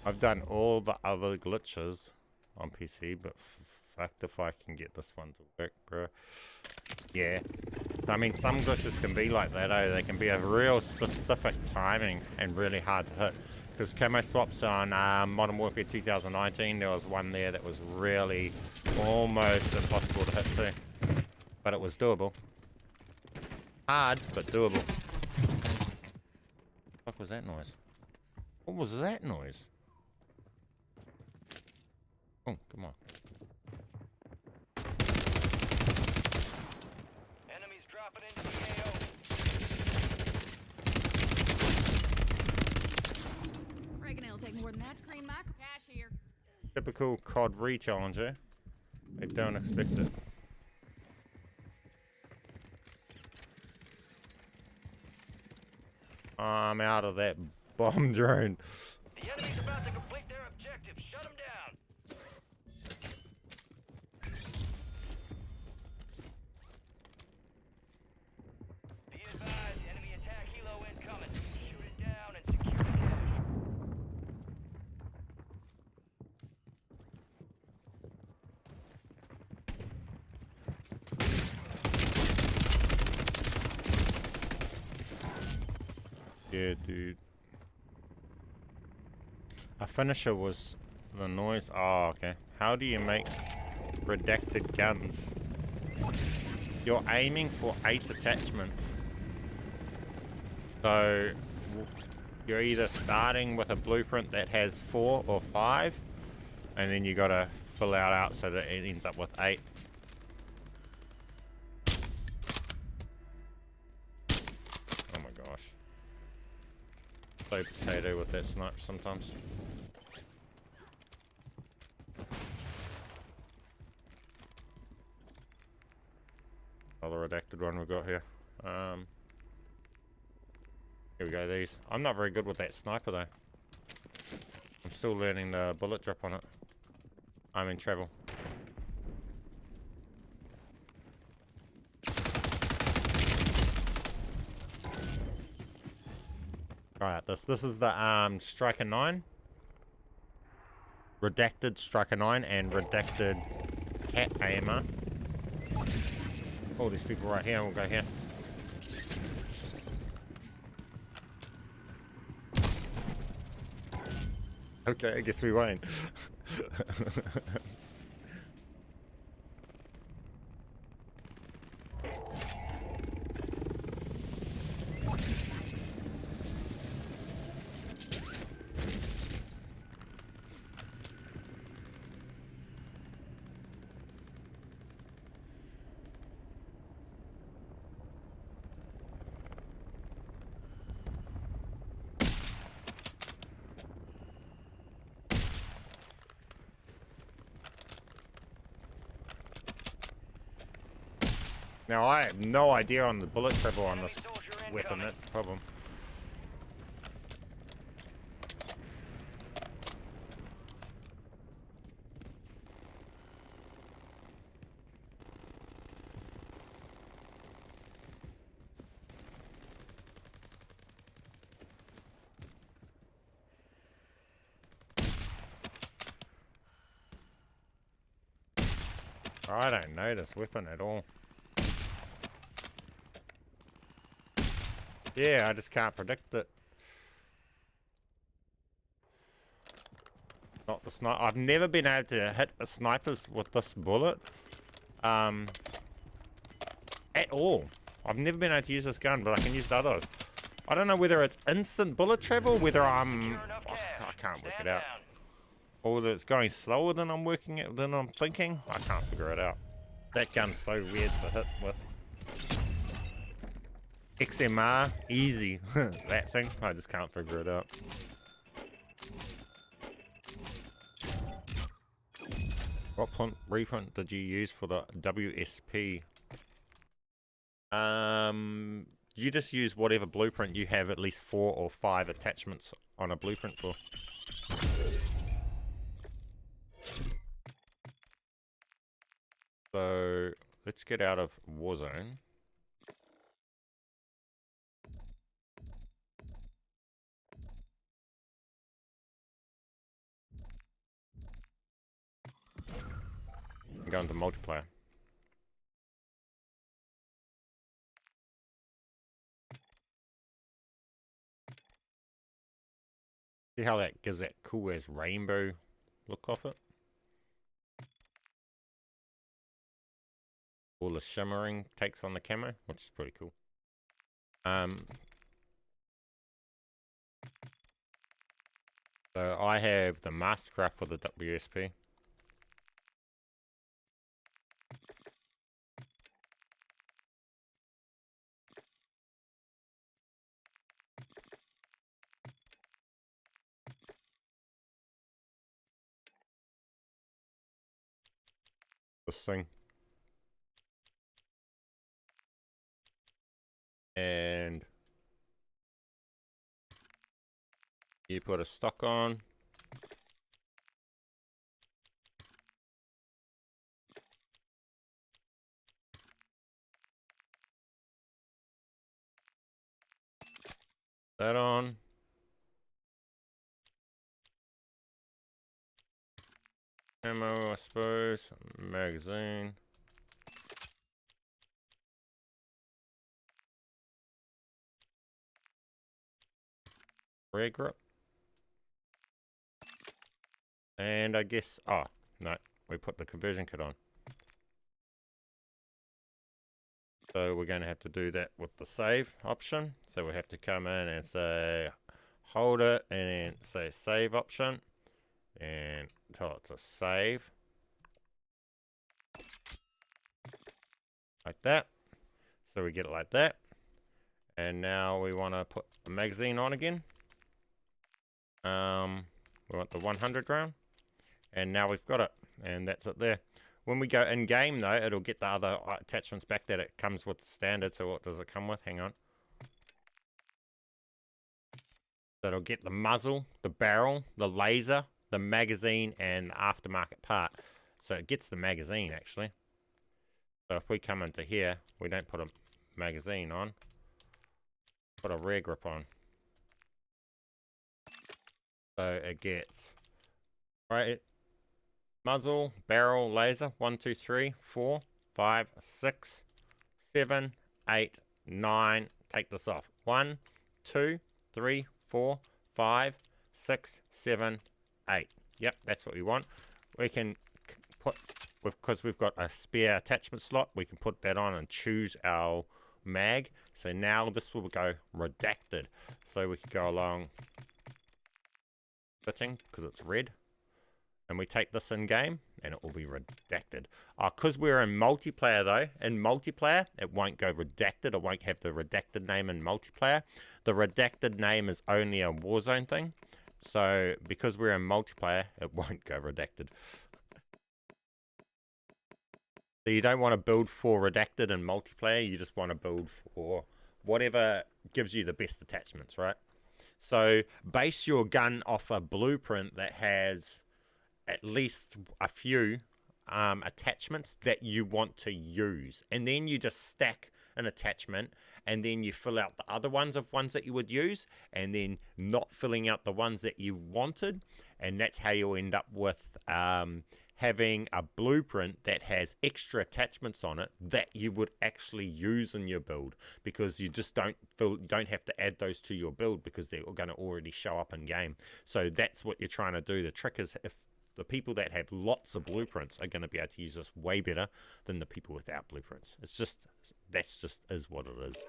I've done all the other glitches on PC, but fucked if I can get this one to work, bro. Yeah. I mean, some glitches can be like that, eh? They can be a real specific timing and really hard to hit. Because camo swaps on Modern Warfare 2019, there was one there that was really almost impossible to hit too. But it was doable. Hard, but doable. What was that noise? What was that noise? Oh, come on. Enemies dropping into the AO. Reckon it'll take more than that to clean my cash here. Typical COD re-challenger. They don't expect it. I'm out of that bomb drone. The enemy's about to complete their objective. Shut them down. Be advised, enemy attack helo incoming. Shoot it down and secure the cache. Yeah, dude. A finisher was the noise. Oh, okay. How do you make redacted guns? You're aiming for 8 attachments. So you're either starting with a blueprint that has 4 or 5, and then you gotta fill out so that it ends up with 8. Oh my gosh. Play potato with that snipe sometimes. Another redacted one we've got here. Here we go, these. I'm not very good with that sniper though. I'm still learning the bullet drop on it. I'm in travel. Alright, this is the Striker 9. Redacted Striker 9 and redacted Cat AMR. Oh, there's people right here. We'll go here. Okay, I guess we won't. Now, I have no idea on the bullet travel on this weapon, that's the problem. I don't know this weapon at all. Yeah, I just can't predict it. Not the sniper. I've never been able to hit the snipers with this bullet. At all. I've never been able to use this gun, but I can use the others. I don't know whether it's instant bullet travel, whether I'm... I can't work it out. Or whether it's going slower than I'm thinking. I can't figure it out. That gun's so weird to hit with. XMR, easy. That thing, I just can't figure it out. What reprint did you use for the WSP? You just use whatever blueprint you have at least 4 or 5 attachments on a blueprint for. So let's get out of Warzone. And go into multiplayer. See how that gives that cool as rainbow look off it? All the shimmering takes on the camo, which is pretty cool. So I have the Mastercraft for the WSP. This thing. And you put a stock on. That on. Ammo, I suppose. Magazine. Rear grip. And I guess, oh, no, we put the conversion kit on. So we're going to have to do that with the save option. So we have to come in and say, hold it, and then say save option. And tell it to save. Like that. So we get it like that. And now we want to put the magazine on again. We want the 100 round. And now we've got it. And that's it there. When we go in game though, it'll get the other attachments back that it comes with standard. So what does it come with? Hang on. So it'll get the muzzle, the barrel, the laser, the magazine, and the aftermarket part. So it gets the magazine actually. So if we come into here, we don't put a magazine on. Put a rear grip on. So it gets right muzzle, barrel, laser, 1, 2, 3, 4, 5, 6, 7, 8, 9. Take this off. 1, 2, 3, 4, 5, 6, 7, 8. Yep, that's what we want. We can put, because we've got a spare attachment slot, we can put that on and choose our mag. So now this will go redacted. So we can go along fitting because it's red. And we take this in game and it will be redacted. Because we're in multiplayer though, in multiplayer it won't go redacted. It won't have the redacted name in multiplayer. The redacted name is only a Warzone thing. So because we're in multiplayer, it won't go redacted. So you don't want to build for redacted in multiplayer. You just want to build for whatever gives you the best attachments, right? So base your gun off a blueprint that has at least a few attachments that you want to use, and then you just stack an attachment, and then you fill out the other ones of ones that you would use, and then not filling out the ones that you wanted, and that's how you'll end up with having a blueprint that has extra attachments on it that you would actually use in your build, because you just don't have to add those to your build because they're going to already show up in game. So that's what you're trying to do. The trick is, if the people that have lots of blueprints are going to be able to use this way better than the people without blueprints. That's just is what it is.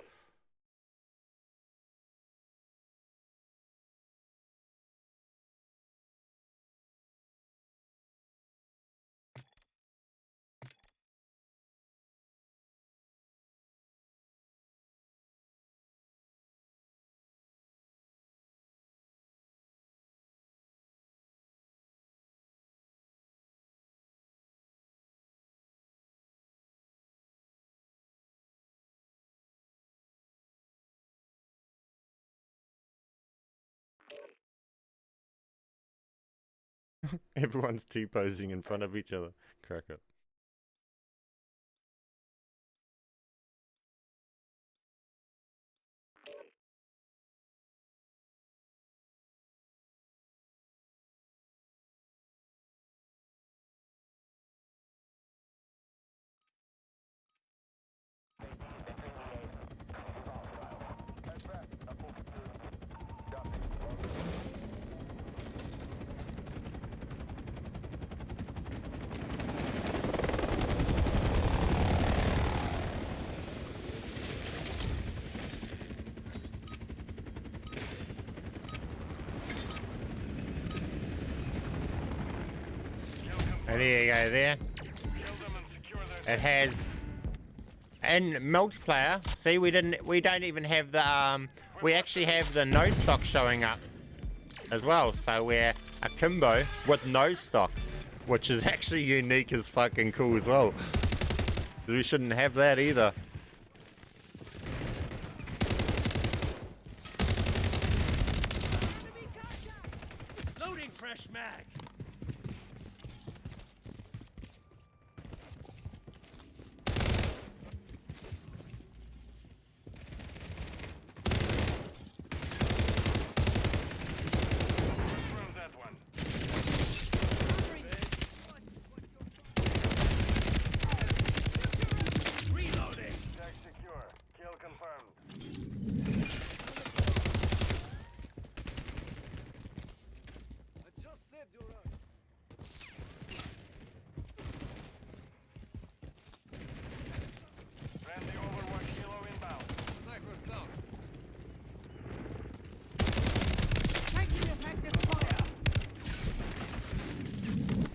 Everyone's T-posing in front of each other. Crack it. And there you go there. It has, in multiplayer, see, we don't even have the, we actually have the no stock showing up as well. So we're a Kimbo with no stock, which is actually unique as fucking cool as well. 'Cause we shouldn't have that either. Loading fresh mag.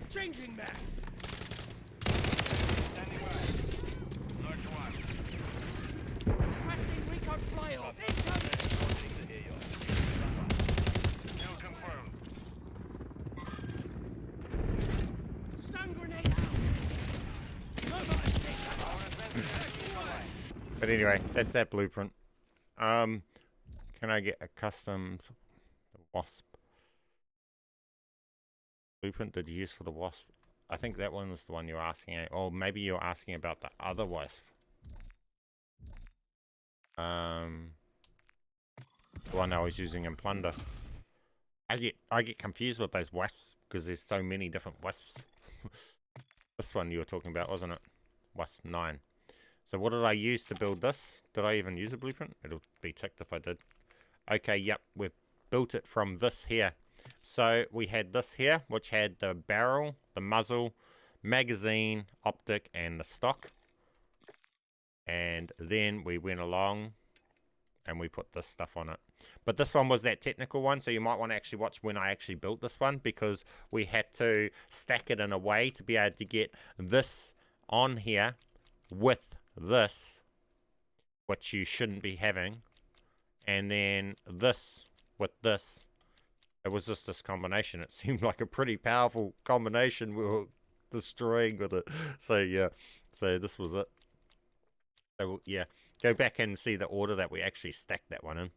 Changing max. Standing by. Large one. Requesting recon flyoff. Incoming. Kill confirmed. Stun grenade out. But anyway, that's that blueprint. Can I get a custom wasp? Blueprint did you use for the wasp? I think that one was the one you were asking, or maybe you're asking about the other wasp. The one I was using in Plunder. I get confused with those wasps because there's so many different wasps. This one you were talking about, wasn't it? Wasp 9. So what did I use to build this? Did I even use a blueprint? It'll be ticked if I did. Okay, yep, we've built it from this here. So we had this here, which had the barrel, the muzzle, magazine, optic, and the stock. And then we went along and we put this stuff on it. But this one was that technical one, so you might want to actually watch when I actually built this one, because we had to stack it in a way to be able to get this on here with this, which you shouldn't be having, and then this with this. It was just this combination. It seemed like a pretty powerful combination we were destroying with it. So yeah, so this was it. So yeah, go back and see the order that we actually stacked that one in.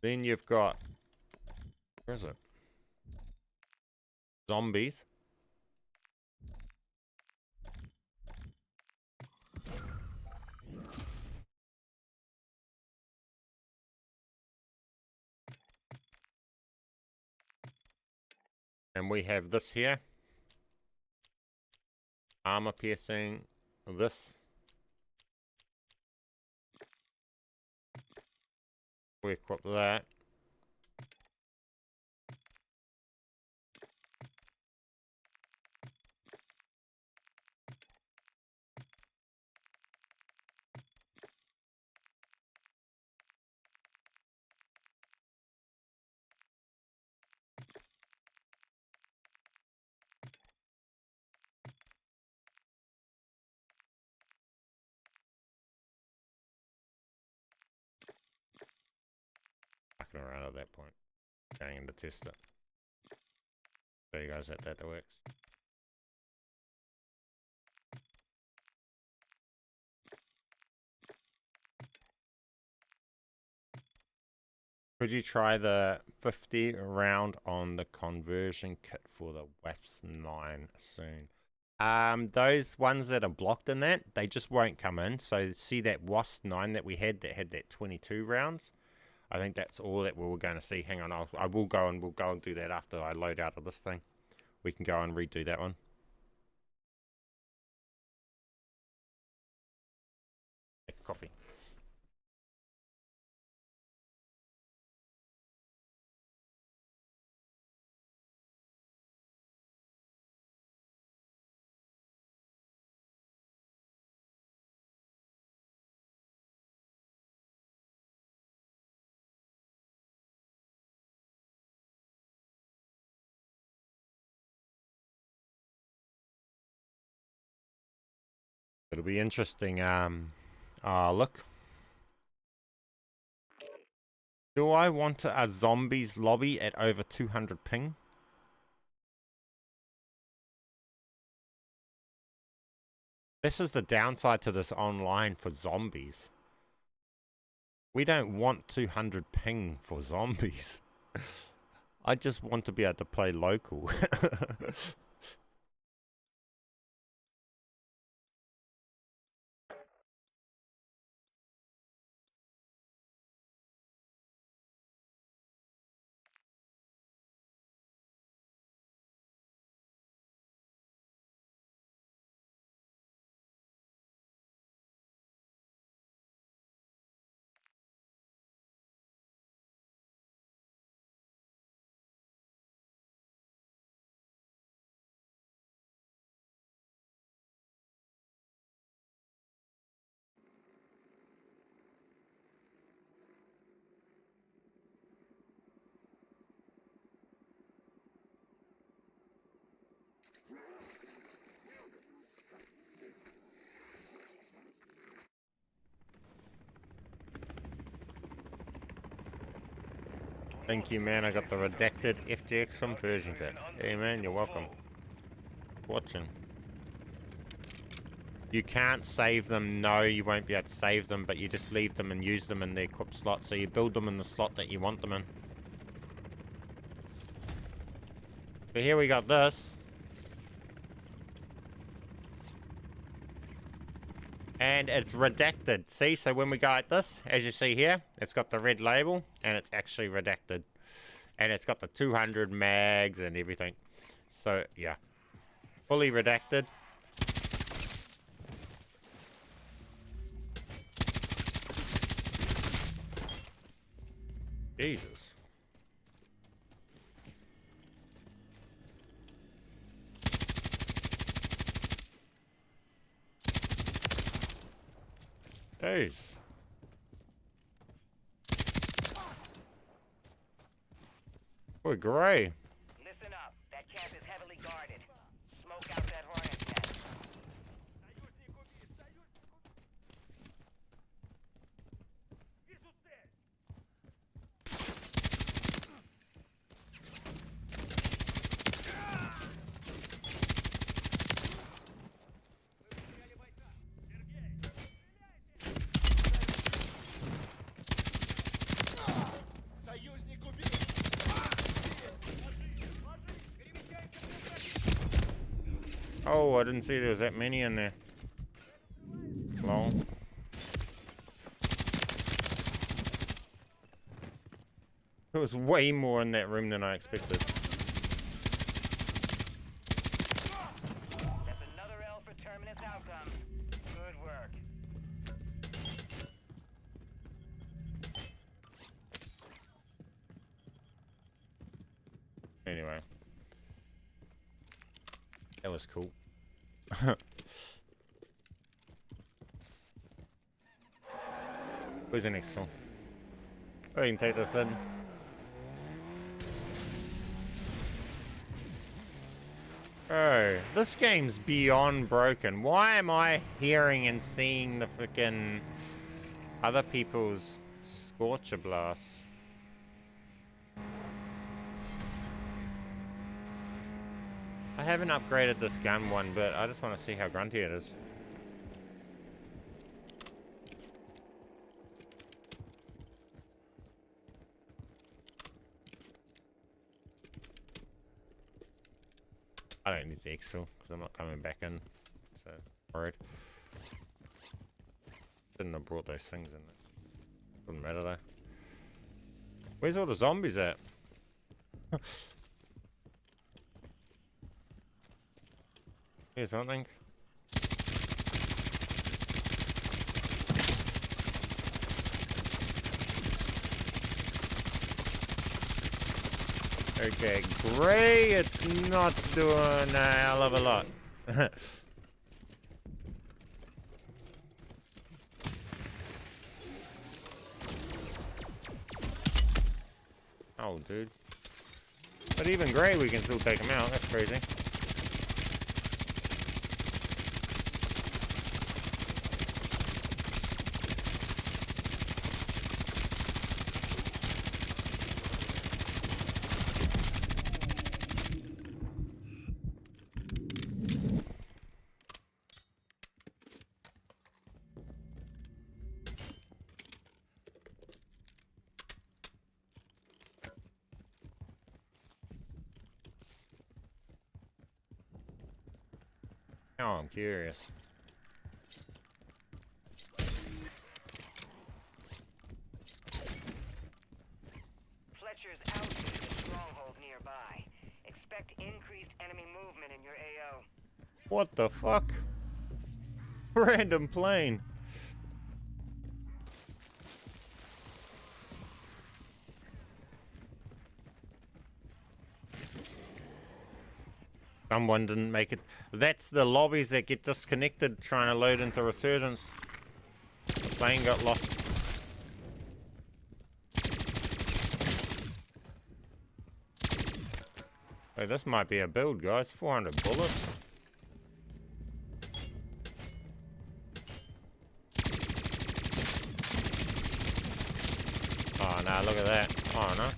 Then you've got, where is it? Zombies. And we have this here. Armor piercing. This. We equip that. Fucking around at that point. Going in to test it. Show you guys that works. Could you try the 50 round on the conversion kit for the WARZONE soon? Those ones that are blocked in that, they just won't come in. So see that WARZONE that we had that 22 rounds? I think that's all that we were going to see. Hang on, we'll go and do that after I load out of this thing. We can go and redo that one. Coffee. It'll be interesting. Look. Do I want a zombies lobby at over 200 ping? This is the downside to this online for zombies. We don't want 200 ping for zombies. I just want to be able to play local. Thank you, man. I got the redacted FTX conversion kit. Hey, man, you're welcome. Watching. You can't save them. No, you won't be able to save them, but you just leave them and use them in the equip slot. So you build them in the slot that you want them in. But here we got this. And it's redacted. See, so when we go like this, as you see here, it's got the red label and it's actually redacted. And it's got the 200 mags and everything. So, yeah. Fully redacted. Jesus. Jeez. Boy, Gray. Listen up. That camp is heavily guarded. Smoke out that hornet's nest. Oh, I didn't see there was that many in there. Lol. There was way more in that room than I expected. Anyway. That was cool. Where's the next one? Oh, you can take this in. Oh, this game's beyond broken. Why am I hearing and seeing the freaking other people's Scorcher Blast? I haven't upgraded this gun one bit. I just want to see how grunty it is. I don't need the Excel because I'm not coming back in. So, worried. Shouldn't have brought those things in. Doesn't matter though. Where's all the zombies at? Here's something. Okay, Gray, it's not doing a hell of a lot. Oh, dude. But even Gray, we can still take him out. That's crazy. Oh, I'm curious. Fletcher's outfit is a stronghold nearby. Expect increased enemy movement in your AO. What the fuck? Random plane. Someone didn't make it. That's the lobbies that get disconnected trying to load into Resurgence. The plane got lost. Oh, this might be a build, guys. 400 bullets. Oh, no, look at that. Oh, no.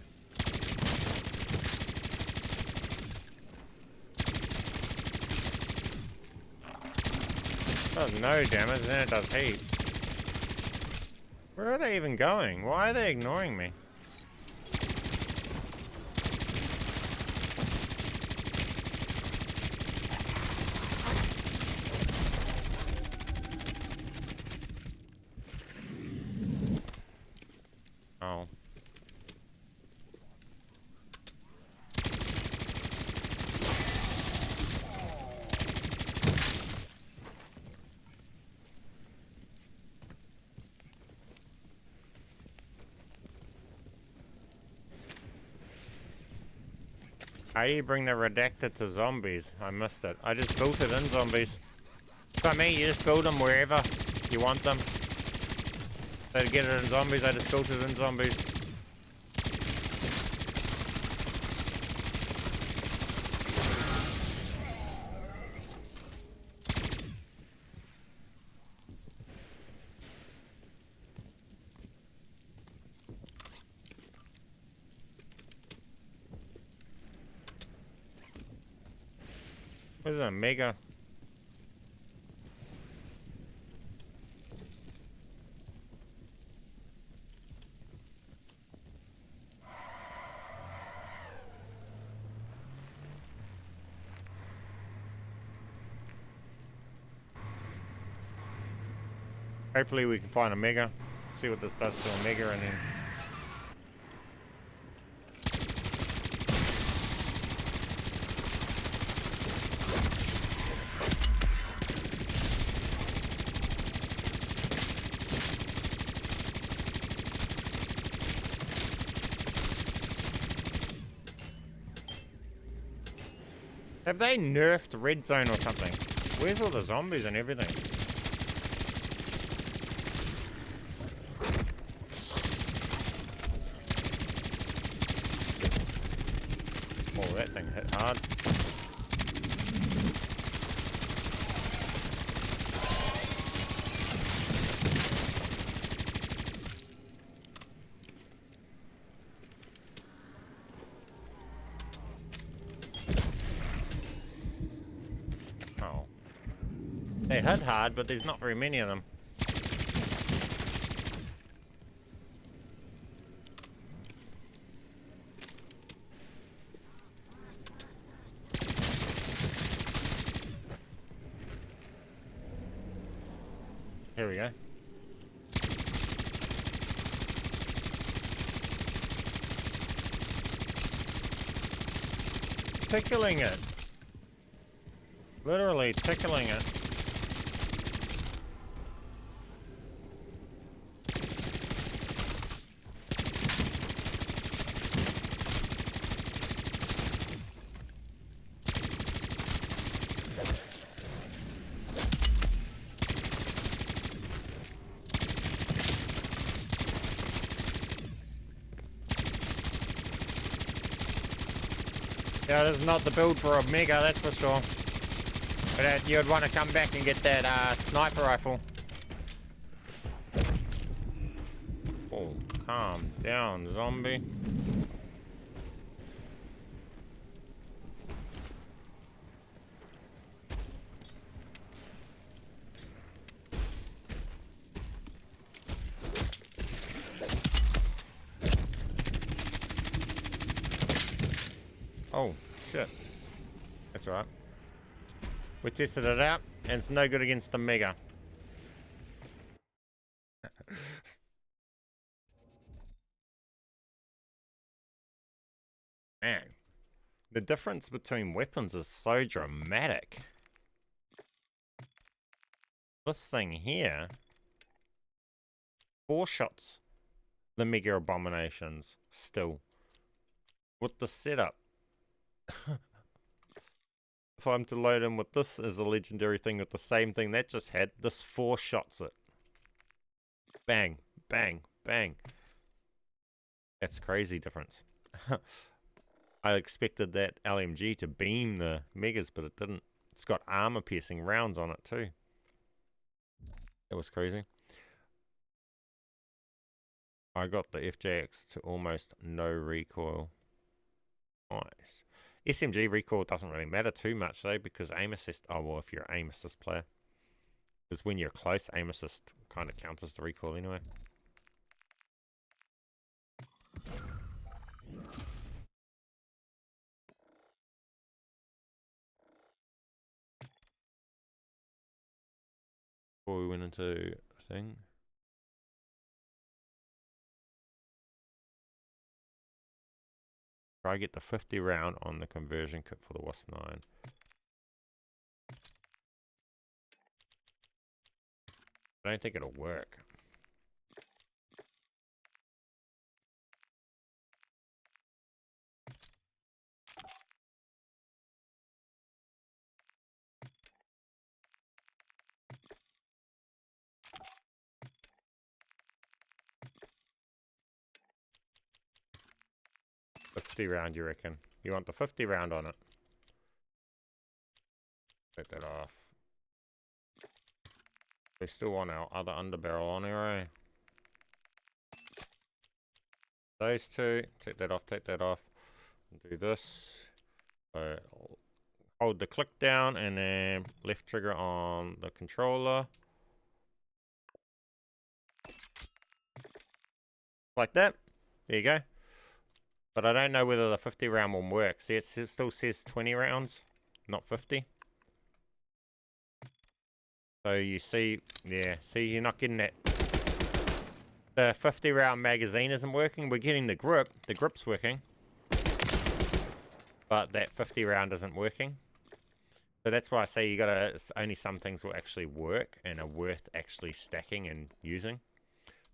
Does no damage, then it does heaps. Where are they even going? Why are they ignoring me? Oh. How you bring the redacted to zombies? I missed it. I just built it in zombies. So I mean, you just build them wherever you want them. So to get it in zombies, I just built it in zombies. What is that, Mega? Hopefully we can find a Mega. See what this does to a Mega and then... Have they nerfed Red Zone or something? Where's all the zombies and everything? Oh, that thing hit hard. Oh. They hit hard, but there's not very many of them. Here we go. Tickling it. Literally tickling it. Yeah, this is not the build for a mega, that's for sure. But you'd want to come back and get that sniper rifle. Oh, calm down, zombie. Oh, shit. That's right. We tested it out, and it's no good against the mega. Man, the difference between weapons is so dramatic. This thing here, 4 shots. The mega abominations, still. With the setup. If I'm to load in with this as a legendary thing with the same thing that just had, this 4 shots it. Bang, bang, bang. That's crazy difference. I expected that LMG to beam the megas, but it didn't. It's got armor piercing rounds on it too. It was crazy. I got the FJX to almost no recoil. Nice. SMG recoil doesn't really matter too much though, because aim assist, oh well, if you're an aim assist player. Because when you're close, aim assist kind of counters the recoil anyway. Before we went into a thing. Try get the 50 round on the conversion kit for the WASP-9. I don't think it'll work. $50 round, you reckon? You want the 50 round on it? Take that off. We still want our other underbarrel on here, eh? Those two, take that off. Do this. So hold the click down and then left trigger on the controller. Like that. There you go. But I don't know whether the 50 round will work. See, it still says 20 rounds, not 50. So you see, yeah, see, you're not getting that. The 50 round magazine isn't working. We're getting the grip. The grip's working. But that 50 round isn't working. So that's why I say you gotta, only some things will actually work and are worth actually stacking and using.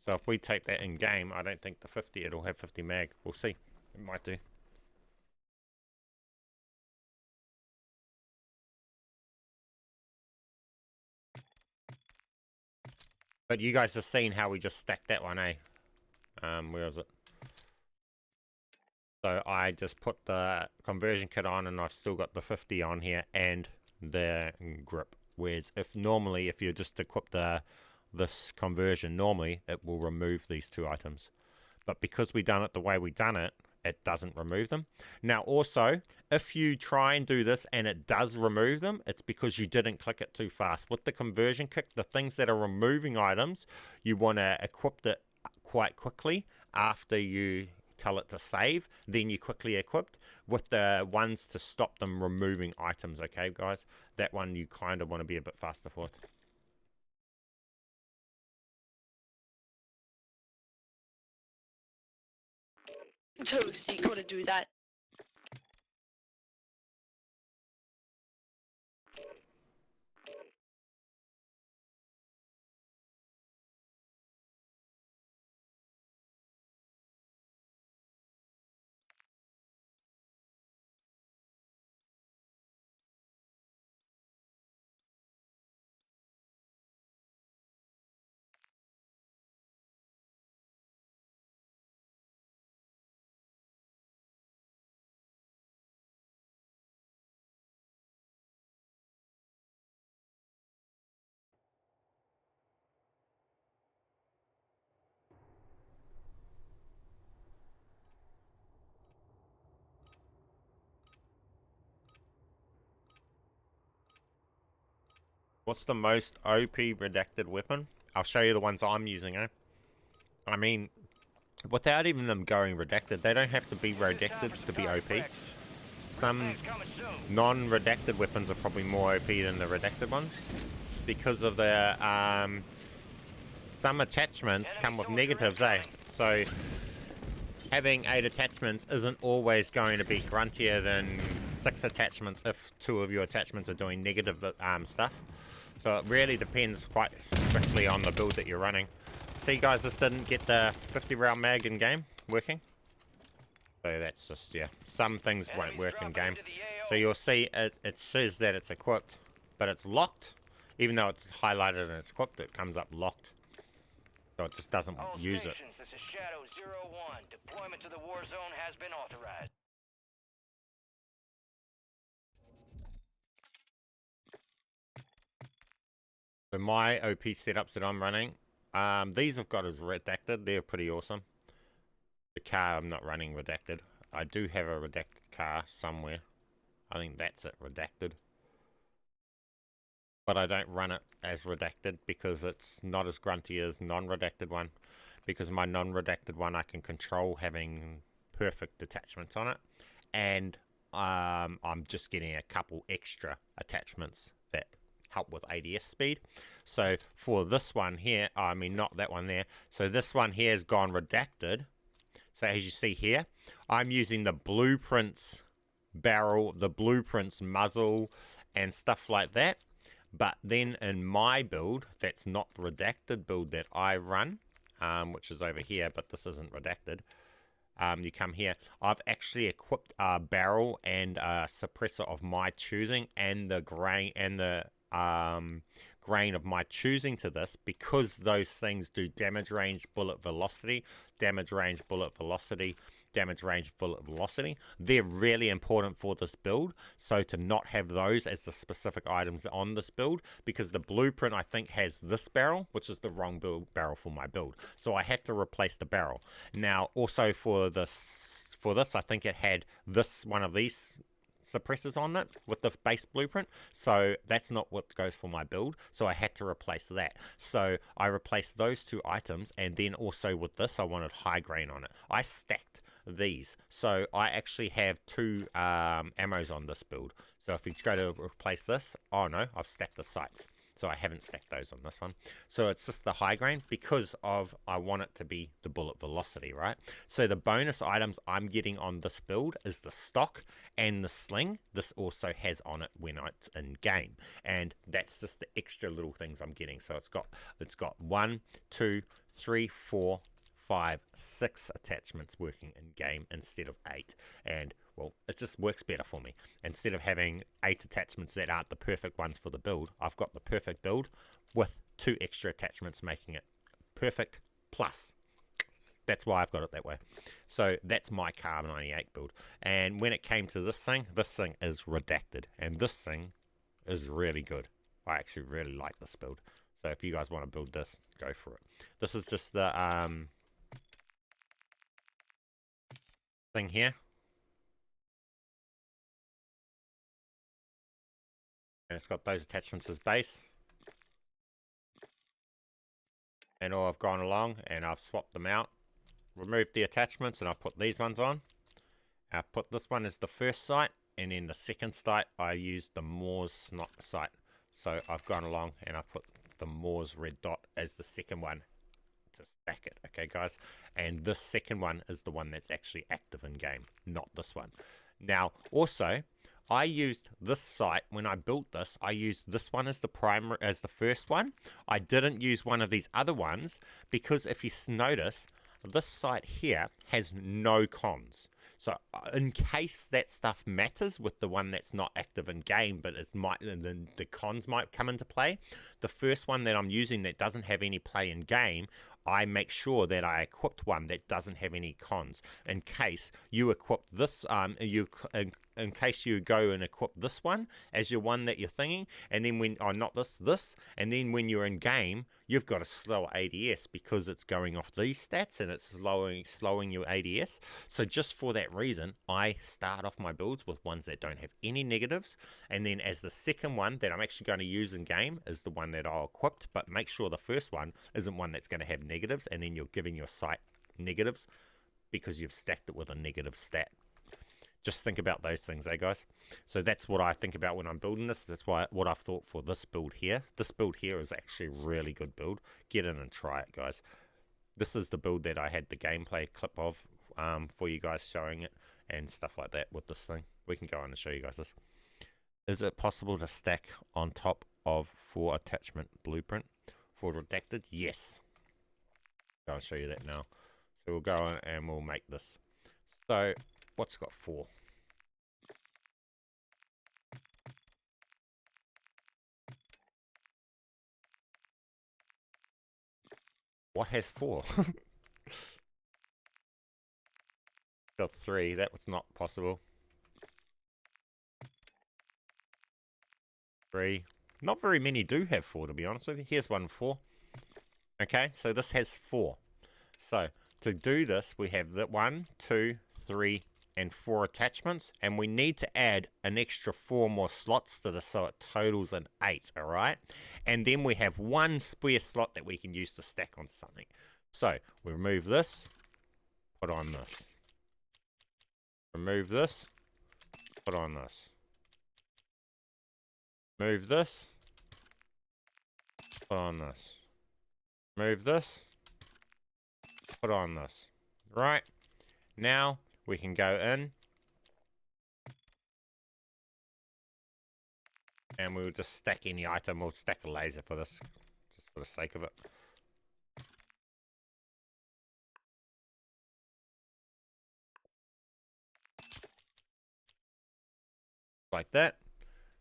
So if we take that in game, I don't think the 50, it'll have 50 mag. We'll see. It might do. But you guys have seen how we just stacked that one, eh? Where is it? So I just put the conversion kit on, and I've still got the 50 on here and the grip. Whereas if you just equip this conversion, normally it will remove these two items. But because we done it the way we done it, it doesn't remove them. Now also, if you try and do this and it does remove them, it's because you didn't click it too fast. With the conversion kit, the things that are removing items, you want to equip it quite quickly after you tell it to save, then you quickly equipped. With the ones to stop them removing items, okay guys? That one you kind of want to be a bit faster for it. Toast, you gotta do that. What's the most OP redacted weapon? I'll show you the ones I'm using, eh? I mean, without even them going redacted, they don't have to be redacted to be OP. Some non-redacted weapons are probably more OP than the redacted ones because of their some attachments come with negatives, eh? So having 8 attachments isn't always going to be gruntier than 6 attachments if 2 of your attachments are doing negative stuff. So it really depends quite strictly on the build that you're running. See guys, this didn't get the 50 round mag in game working. So that's just, yeah, some things won't work in game. So you'll see it says that it's equipped, but it's locked. Even though it's highlighted and it's equipped, it comes up locked. So it just doesn't use it. This is Shadow 01. Deployment to the war zone has been authorized. So my OP setups that I'm running, these I've got as redacted. They're pretty awesome. The car I'm not running redacted. I do have a redacted car somewhere. I think that's it, redacted. But I don't run it as redacted because it's not as grunty as non-redacted one. Because my non-redacted one I can control having perfect attachments on it. And I'm just getting a couple extra attachments that help with ADS speed. So for this one here, I mean not that one there. So this one here has gone redacted. So as you see here, I'm using the blueprints barrel, the blueprints muzzle and stuff like that. But then in my build, that's not redacted build that I run, which is over here, but this isn't redacted. You come here, I've actually equipped a barrel and a suppressor of my choosing and the grain of my choosing to this, because those things do damage range, bullet velocity, damage range, bullet velocity, damage range, bullet velocity. They're really important for this build, so to not have those as the specific items on this build, because the blueprint I think has this barrel, which is the wrong barrel for my build, so I had to replace the barrel. Now also for this I think it had this one of these suppressors on it with the base blueprint, so that's not what goes for my build, so I had to replace that. So I replaced those 2 items, and then also with this I wanted high grain on it. I stacked these, so I actually have 2 ammos on this build. So if you go to replace this, oh no, I've stacked the sights, so I haven't stacked those on this one. So it's just the high grain because of I want it to be the bullet velocity, right? So the bonus items I'm getting on this build is the stock and the sling. This also has on it when it's in game, and that's just the extra little things I'm getting. So it's got 1, 2, 3, 4, 5, 6 attachments working in game instead of 8. And well, it just works better for me. Instead of having 8 attachments that aren't the perfect ones for the build, I've got the perfect build with 2 extra attachments, making it perfect plus. That's why I've got it that way. So that's my Car 98 build. And when it came to this thing is redacted. And this thing is really good. I actually really like this build. So if you guys want to build this, go for it. This is just the thing here. And it's got those attachments as base. And all I've gone along and I've swapped them out. Removed the attachments and I've put these ones on. I've put this one as the first sight, and then the second sight I used the Moors sight. So I've gone along and I've put the Moors red dot as the second one to stack it. Okay guys, and this second one is the one that's actually active in game, not this one. Now also I used this sight when I built this. I used this one as the primary, as the first one. I didn't use one of these other ones because if you notice, this sight here has no cons. So in case that stuff matters with the one that's not active in game, but the cons might come into play, the first one that I'm using that doesn't have any play in game, I make sure that I equipped one that doesn't have any cons. In case you equip this, in case you go and equip this one as your one that you're thinking, and then when, not this, and then when you're in game, you've got a slower ADS because it's going off these stats and it's slowing your ADS. So just for that reason, I start off my builds with ones that don't have any negatives, and then as the second one that I'm actually going to use in game is the one that I'll equip, but make sure the first one isn't one that's going to have negatives, and then you're giving your sight negatives because you've stacked it with a negative stat. Just think about those things, eh guys? So that's what I think about when I'm building this. That's what I've thought for this build here. This build here is actually a really good build. Get in and try it, guys. This is the build that I had the gameplay clip of for you guys, showing it and stuff like that with this thing. We can go on and show you guys this. Is it possible to stack on top of 4 attachment blueprint for redacted? Yes. I'll show you that now. So we'll go on and we'll make this. So what's got 4? What has 4? Got 3. That was not possible. 3. Not very many do have 4, to be honest with you. Here's one 4. Okay, so this has 4. So to do this, we have that 1, 2, 3, and 4 attachments, and we need to add an extra 4 more slots to this, so it totals an 8. All right, and then we have 1 spare slot that we can use to stack on something. So we remove this, put on this, remove this, put on this, move this, put on this, move this, put on this. Right, now we can go in and we'll just stack any item. We'll stack a laser for this, just for the sake of it. Like that.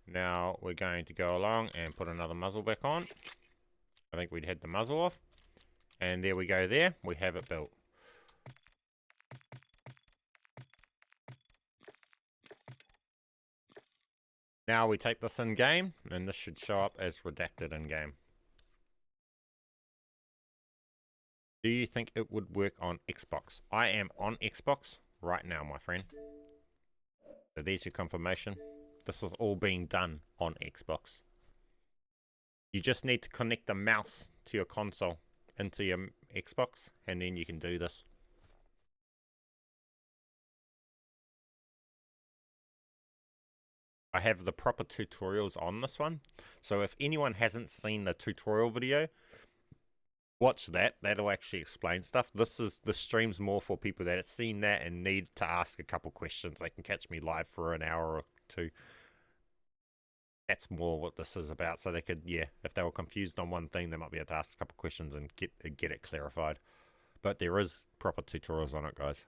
Now we're going to go along and put another muzzle back on. I think we'd had the muzzle off. And there we go there. We have it built. Now we take this in game, and this should show up as redacted in game. Do you think it would work on Xbox? I am on Xbox right now, my friend. So there's your confirmation. This is all being done on Xbox. You just need to connect the mouse to your console into your Xbox, and then you can do this. I have the proper tutorials on this one, so if anyone hasn't seen the tutorial video, watch that. That'll actually explain stuff. The stream's more for people that have seen that and need to ask a couple questions. They can catch me live for an hour or 2. That's more what this is about, so they could, yeah, if they were confused on one thing, they might be able to ask a couple questions and get it clarified. But there is proper tutorials on it, guys.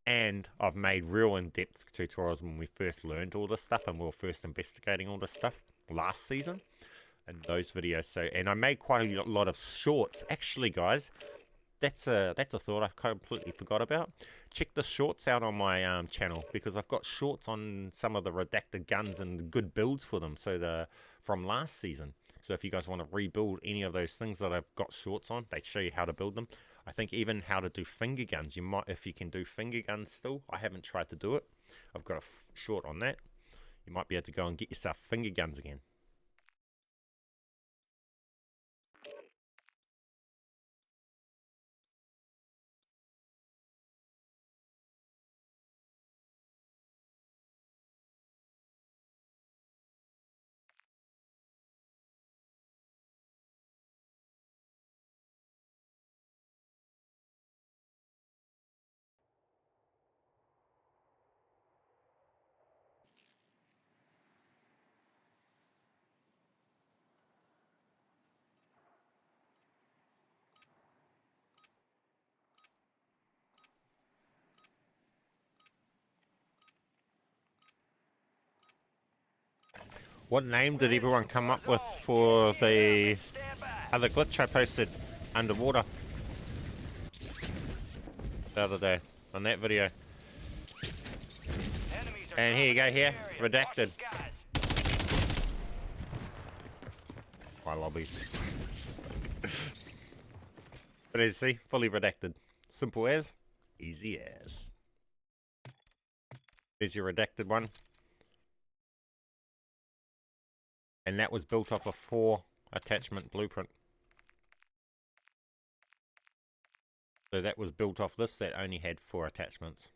And I've made real in-depth tutorials when we first learned all this stuff and we were first investigating all this stuff last season. And those videos. So, and I made quite a lot of shorts. Actually, guys, that's a thought I completely forgot about. Check the shorts out on my channel, because I've got shorts on some of the redacted guns and good builds for them. So from last season. So if you guys want to rebuild any of those things that I've got shorts on, they show you how to build them. I think even how to do finger guns. You might, if you can do finger guns still. I haven't tried to do it. I've got a short on that. You might be able to go and get yourself finger guns again. What name did everyone come up with for the other glitch I posted underwater the other day on that video? And here you go here, redacted. My lobbies. But as you see, fully redacted. Simple as, easy as. There's your redacted one. And that was built off a 4 attachment blueprint. So that was built off this that only had 4 attachments.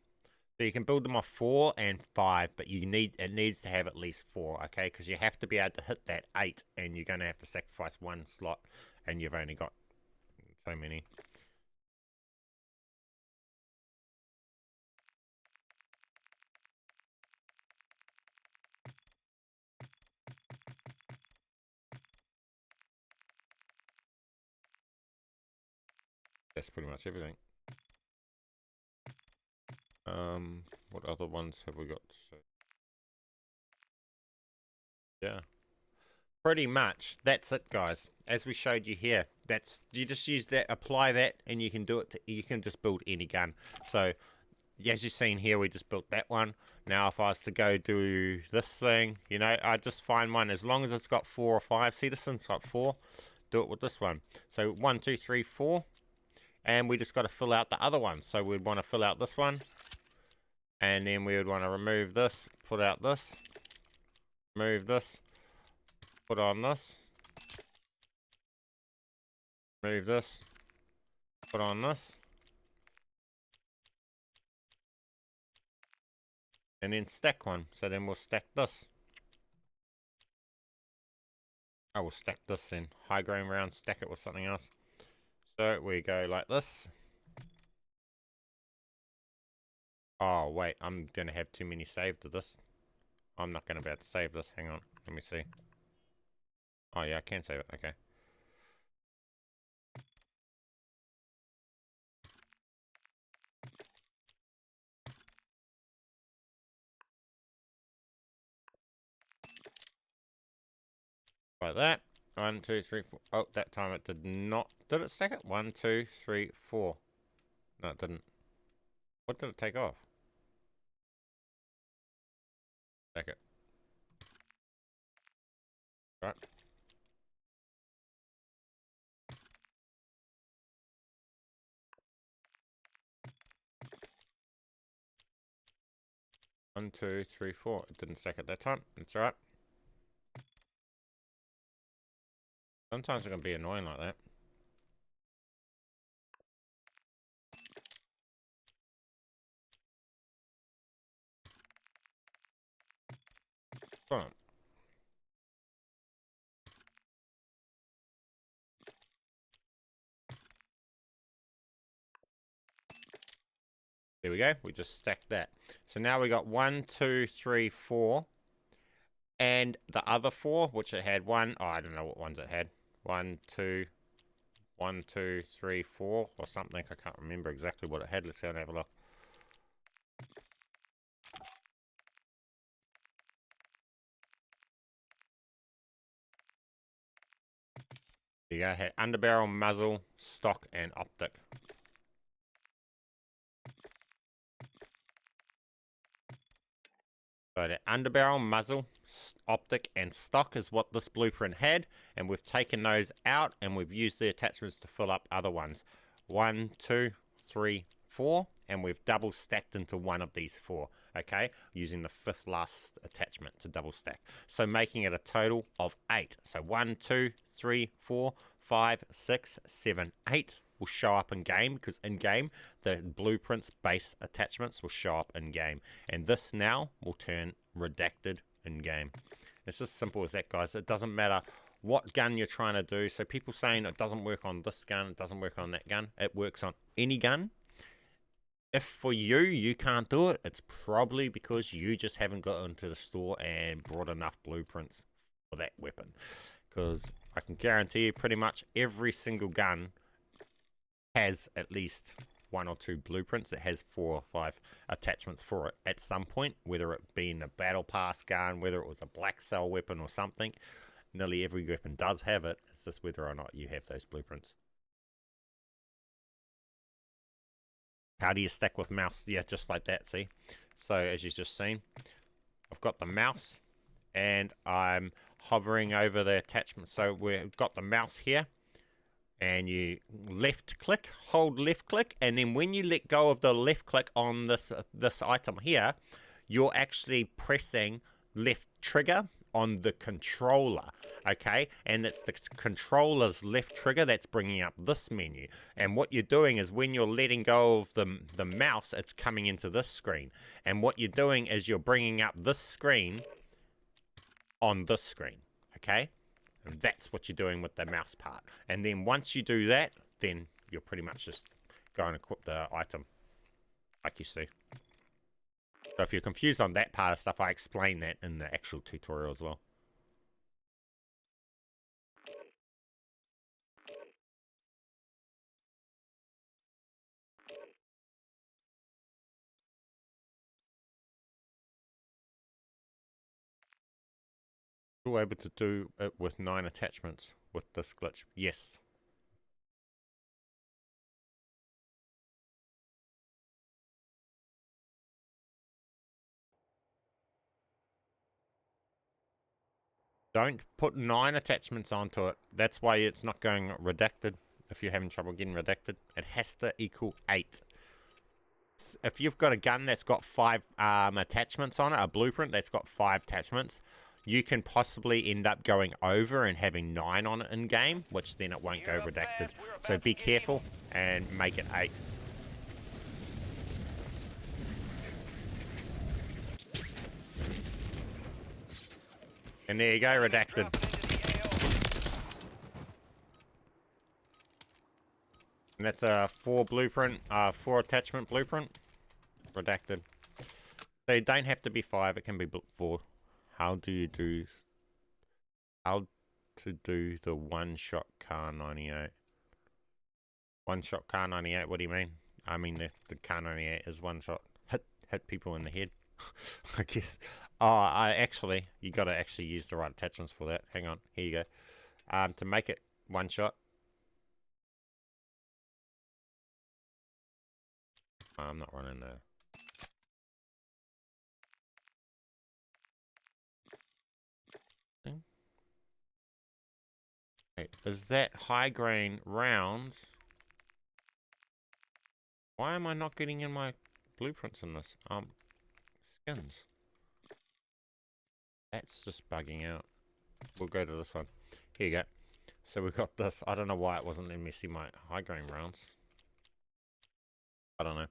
So you can build them off 4 and 5, but it needs to have at least 4, okay? Because you have to be able to hit that 8, and you're going to have to sacrifice 1 slot, and you've only got so many. That's pretty much everything. What other ones have we got? So, yeah, pretty much that's it, guys. As we showed you here, that's, you just use that, apply that, and you can do it. You can just build any gun. So as you've seen here, we just built that one. Now if I was to go do this thing, you know, I just find one as long as it's got 4 or 5. See, this one's got 4. Do it with this one. So 1, 2, 3, 4. And we just got to fill out the other ones. So we'd want to fill out this one. And then we would want to remove this, put out this, remove this, put on this, remove this, put on this. And then stack one. So then we'll stack this. I will stack this in. High grain round, stack it with something else. So we go like this. Oh, wait. I'm going to have too many saved to this. I'm not going to be able to save this. Hang on. Let me see. Oh, yeah, I can save it. Okay. Like that. 1, 2, 3, 4. Oh, that time it did not. Did it stack it? 1, 2, 3, 4. No, it didn't. What did it take off? Stack it. Right. One, 2, 3, 4. It didn't stack at that time. That's alright. Sometimes it's going to be annoying like that. Hold on. There we go. We just stacked that. So now we got 1, 2, 3, 4. And the other 4, which it had 1. Oh, I don't know what ones it had. 1, 2, 1, 2, 3, 4 or something. I can't remember exactly what it had. Let's go and have a look. There you go. Underbarrel, muzzle, stock, and optic. So the underbarrel, muzzle, optic, and stock is what this blueprint had, and we've taken those out and we've used the attachments to fill up other ones. 1, 2, 3, 4, and we've double stacked into one of these 4, okay, using the 5th last attachment to double stack, so making it a total of 8. So 1, 2, 3, 4, 5, 6, 7, 8 will show up in game, because in game the blueprints base attachments will show up in game, and this now will turn redacted in game. It's as simple as that, guys. It doesn't matter what gun you're trying to do. So people saying it doesn't work on this gun, it doesn't work on that gun, it works on any gun. If for you can't do it, it's probably because you just haven't got into the store and brought enough blueprints for that weapon, because I can guarantee you pretty much every single gun has at least 1 or 2 blueprints. It has 4 or 5 attachments for it at some point, whether it be in a battle pass gun, whether it was a black cell weapon or something. Nearly every weapon does have it. It's just whether or not you have those blueprints. How do you stack with mouse? Yeah, just like that, see? So as you've just seen, I've got the mouse and I'm hovering over the attachment. So we've got the mouse here, and you left click, hold left click, and then when you let go of the left click on this item here, you're actually pressing left trigger on the controller, okay? And it's the controller's left trigger that's bringing up this menu. And what you're doing is when you're letting go of the mouse, it's coming into this screen. And what you're doing is you're bringing up this screen on this screen, okay? And that's what you're doing with the mouse part. And then once you do that, then you're pretty much just going to equip the item, like you see. So if you're confused on that part of stuff, I explain that in the actual tutorial as well. You're able to do it with 9 attachments with this glitch. Yes. Don't put 9 attachments onto it. That's why it's not going redacted. If you're having trouble getting redacted, it has to equal 8. If you've got a gun that's got 5 attachments on it, a blueprint that's got 5 attachments, you can possibly end up going over and having 9 on it in game, which then it won't go redacted. So be careful and make it 8. And there you go, redacted. And that's a 4 blueprint, 4 attachment blueprint, redacted. They don't have to be 5; it can be 4. How to do the one-shot Kar 98? One-shot Kar 98. What do you mean? I mean the Kar 98 is one shot. Hit people in the head. I guess. Oh, you got to actually use the right attachments for that. Hang on, here you go. To make it one shot. I'm not running there. Wait, is that high grain rounds? Why am I not getting in my blueprints in this? Skins. That's just bugging out. We'll go to this one. Here you go. So we've got this. I don't know why it wasn't letting me see my high grain rounds. I don't know.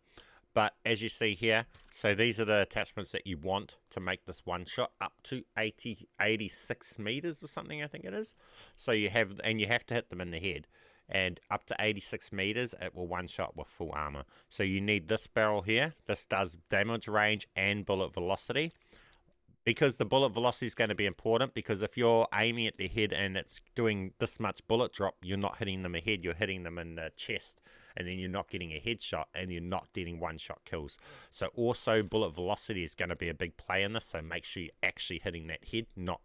But as you see here, so these are the attachments that you want to make this one shot up to 86 meters or something, I think it is. So you have to hit them in the head. And up to 86 meters, it will one shot with full armor. So you need this barrel here. This does damage range and bullet velocity. Because the bullet velocity is going to be important, because if you're aiming at the head and it's doing this much bullet drop, you're not hitting them ahead, you're hitting them in the chest, and then you're not getting a headshot, and you're not getting one-shot kills. So also bullet velocity is going to be a big play in this, so make sure you're actually hitting that head, not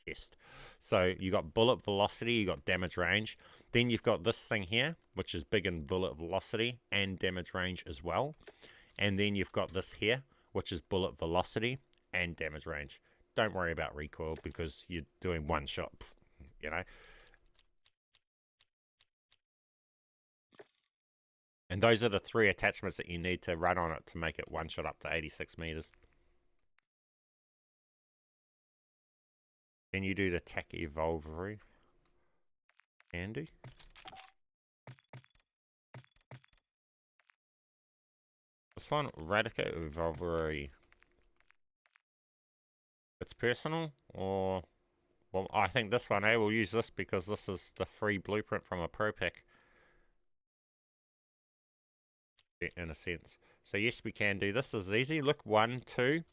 chest. So you got bullet velocity, you got damage range, then you've got this thing here, which is big in bullet velocity and damage range as well, and then you've got this here, which is bullet velocity and damage range. Don't worry about recoil because you're doing one shot, you know. And those are the 3 attachments that you need to run on it to make it one shot up to 86 meters. Then you do the tack evolvery. Handy. This one, Radical Evolvery. It's personal, or well, I think this one, we'll use this because this is the free blueprint from a pro pack, in a sense. So yes, we can do this. This is easy. Look, 1, 2,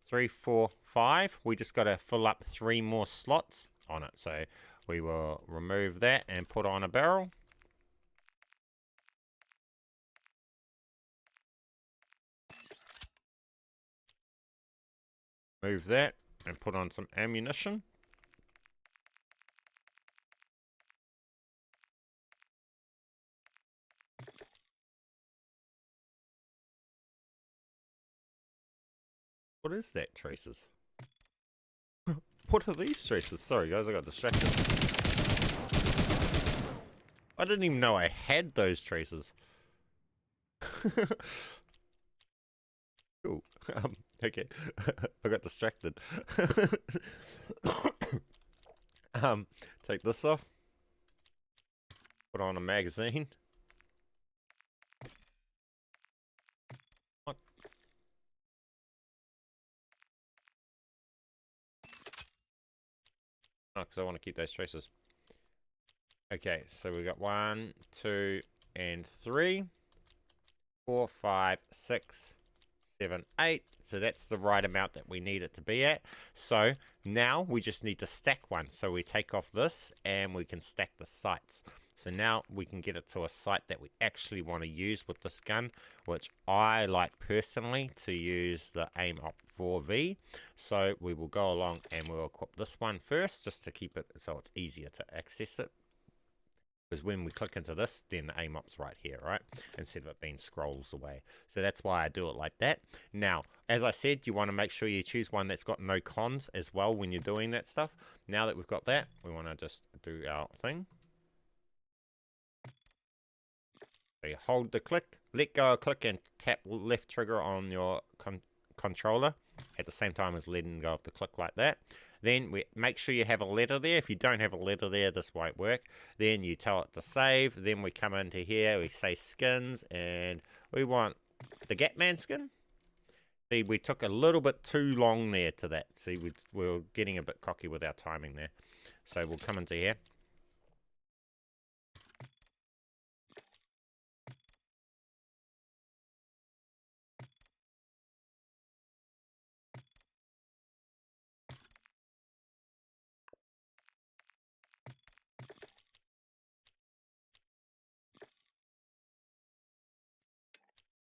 3, 4, 5. We just got to fill up 3 more slots on it. So we will remove that and put on a barrel. Move that and put on some ammunition. What is that, traces? What are these traces? Sorry guys, I got distracted. I didn't even know I had those traces. Cool. Okay. I got distracted. Take this off. Put on a magazine. What? Oh, because I want to keep those traces. Okay, so we got 1, 2, and 3, 4, 5, 6, 7, 8. So that's the right amount that we need it to be at. So now we just need to stack one. So we take off this and we can stack the sights. So now we can get it to a sight that we actually want to use with this gun, which I like personally to use the MW3 So we will go along and we'll equip this one first just to keep it so it's easier to access it. Because when we click into this, then the AMOP's right here, right? Instead of it being scrolls away. So that's why I do it like that. Now, as I said, you want to make sure you choose one that's got no cons as well when you're doing that stuff. Now that we've got that, we want to just do our thing. So you hold the click, let go of click, and tap left trigger on your controller at the same time as letting go of the click like that. Then we make sure you have a letter there. If you don't have a letter there, this won't work. Then you tell it to save. Then we come into here, we say skins, and we want the BMAN skin. See, we took a little bit too long there to that. See, we're getting a bit cocky with our timing there. So we'll come into here.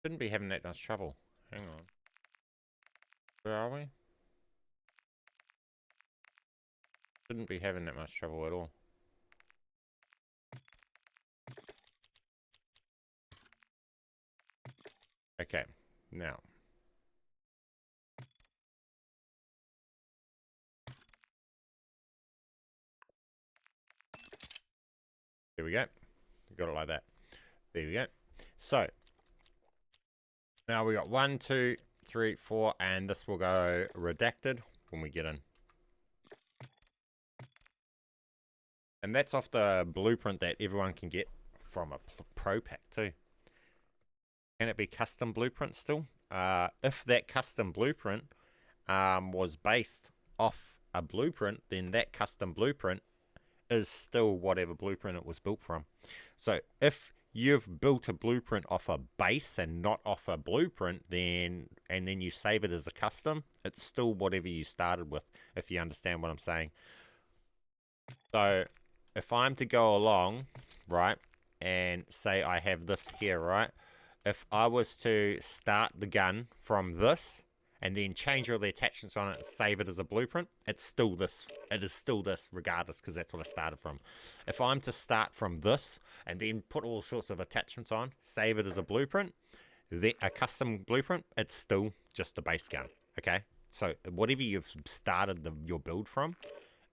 Shouldn't be having that much trouble. Hang on. Where are we? Shouldn't be having that much trouble at all. Okay, now. There we go. Got it like that. There we go. So, now we got 1, 2, 3, 4, and this will go redacted when we get in. And that's off the blueprint that everyone can get from a pro pack too. Can it be custom blueprint still? If that custom blueprint was based off a blueprint, then that custom blueprint is still whatever blueprint it was built from. So if you've built a blueprint off a base and not off a blueprint, then you save it as a custom, it's still whatever you started with, if you understand what I'm saying. So if I'm to go along, right, and say I have this here, right, if I was to start the gun from this and then change all the attachments on it and save it as a blueprint, it's still this. It is still this regardless, because that's what I started from. If I'm to start from this and then put all sorts of attachments on, save it as a blueprint, a custom blueprint, it's still just the base gun. Okay, so whatever you've started your build from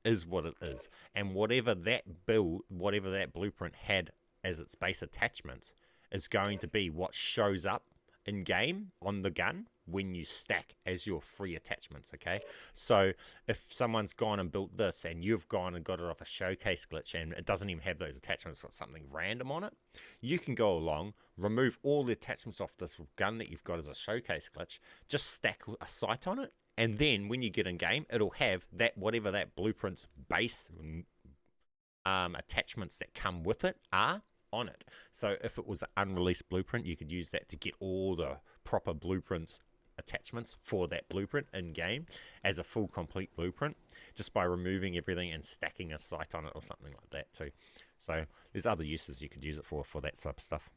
is what it is, and whatever that blueprint had as its base attachments is going to be what shows up in game on the gun when you stack as your free attachments. Okay, so if someone's gone and built this and you've gone and got it off a showcase glitch and it doesn't even have those attachments, it's got something random on it, you can go along, remove all the attachments off this gun that you've got as a showcase glitch, just stack a sight on it, and then when you get in game, it'll have that, whatever that blueprint's base attachments that come with it are on it. So if it was an unreleased blueprint, you could use that to get all the proper blueprints attachments for that blueprint in game as a full complete blueprint, just by removing everything and stacking a sight on it or something like that too. So there's other uses you could use it for that type of stuff.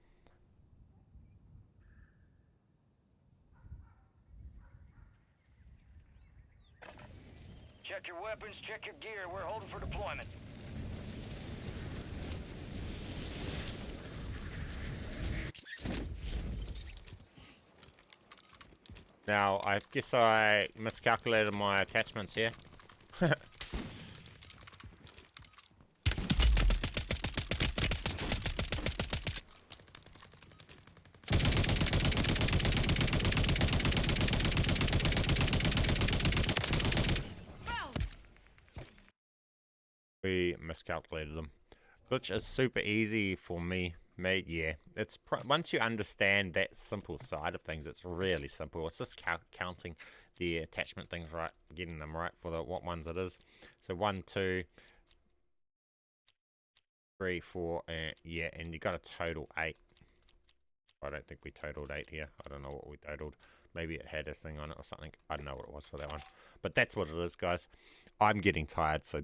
Check your weapons, check your gear. We're holding for deployment. Now, I guess I miscalculated my attachments here. We miscalculated them. Glitch is super easy for me, mate. Yeah, it's once you understand that simple side of things, it's really simple. It's just counting the attachment things right, getting them right for what ones it is. So 1, 2, 3, 4, and yeah, and you got a total 8. I don't think we totaled 8 here. I don't know what we totaled. Maybe it had a thing on it or something. I don't know what it was for that one, but that's what it is, guys. I'm getting tired, so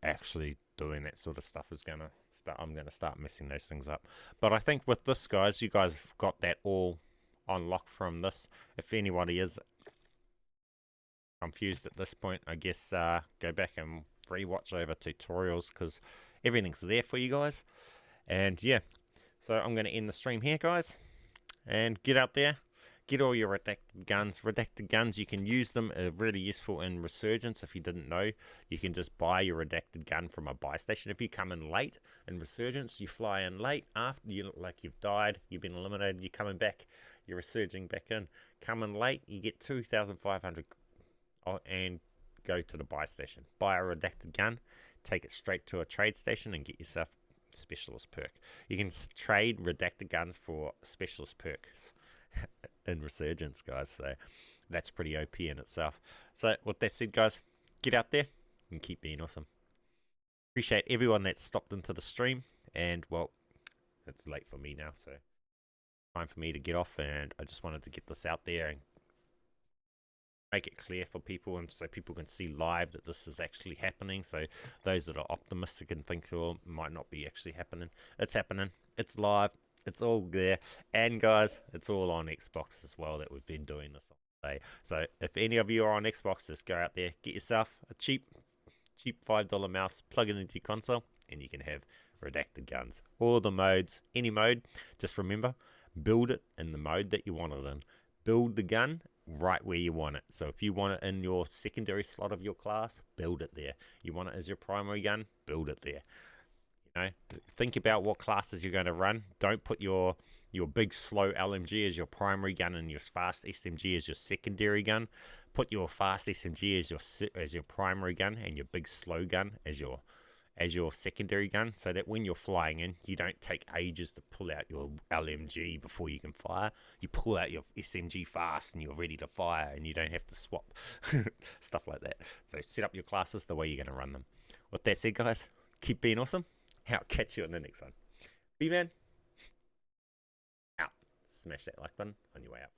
actually doing that sort of stuff is gonna start. I'm gonna start messing those things up. But I think with this, guys, you guys have got that all on lock from this. If anybody is confused at this point, I guess go back and re-watch over tutorials, because everything's there for you guys. And yeah, so I'm gonna end the stream here, guys, and get out there. Get all your redacted guns. Redacted guns, you can use them, really useful in Resurgence. If you didn't know, you can just buy your redacted gun from a buy station. If you come in late in Resurgence, you fly in late after you look like you've died, you've been eliminated, you're coming back, you're resurging back in. Come in late, you get 2,500 and go to the buy station. Buy a redacted gun, take it straight to a trade station and get yourself specialist perk. You can trade redacted guns for specialist perks in Resurgence, guys, so that's pretty OP in itself. So with that said, guys, get out there and keep being awesome. Appreciate everyone that stopped into the stream, and well, it's late for me now, so time for me to get off, and I just wanted to get this out there and make it clear for people, and so people can see live that this is actually happening. So those that are optimistic and think, well, it might not be actually happening, it's happening, it's live. It's all there, and guys, it's all on Xbox as well that we've been doing this all day. So if any of you are on Xbox, just go out there, get yourself a cheap $5 mouse, plug it into your console, and you can have redacted guns. All the modes, any mode, just remember, build it in the mode that you want it in. Build the gun right where you want it. So if you want it in your secondary slot of your class, build it there. You want it as your primary gun, build it there. Think about what classes you're going to run. Don't put your big slow LMG as your primary gun and your fast SMG as your secondary gun. Put your fast SMG as your primary gun and your big slow gun as your secondary gun, so that when you're flying in, you don't take ages to pull out your LMG before you can fire. You pull out your SMG fast and you're ready to fire, and you don't have to swap stuff like that. So set up your classes the way you're going to run them. With that said, guys, keep being awesome. I'll catch you on the next one. BMAN. smash that like button on your way out.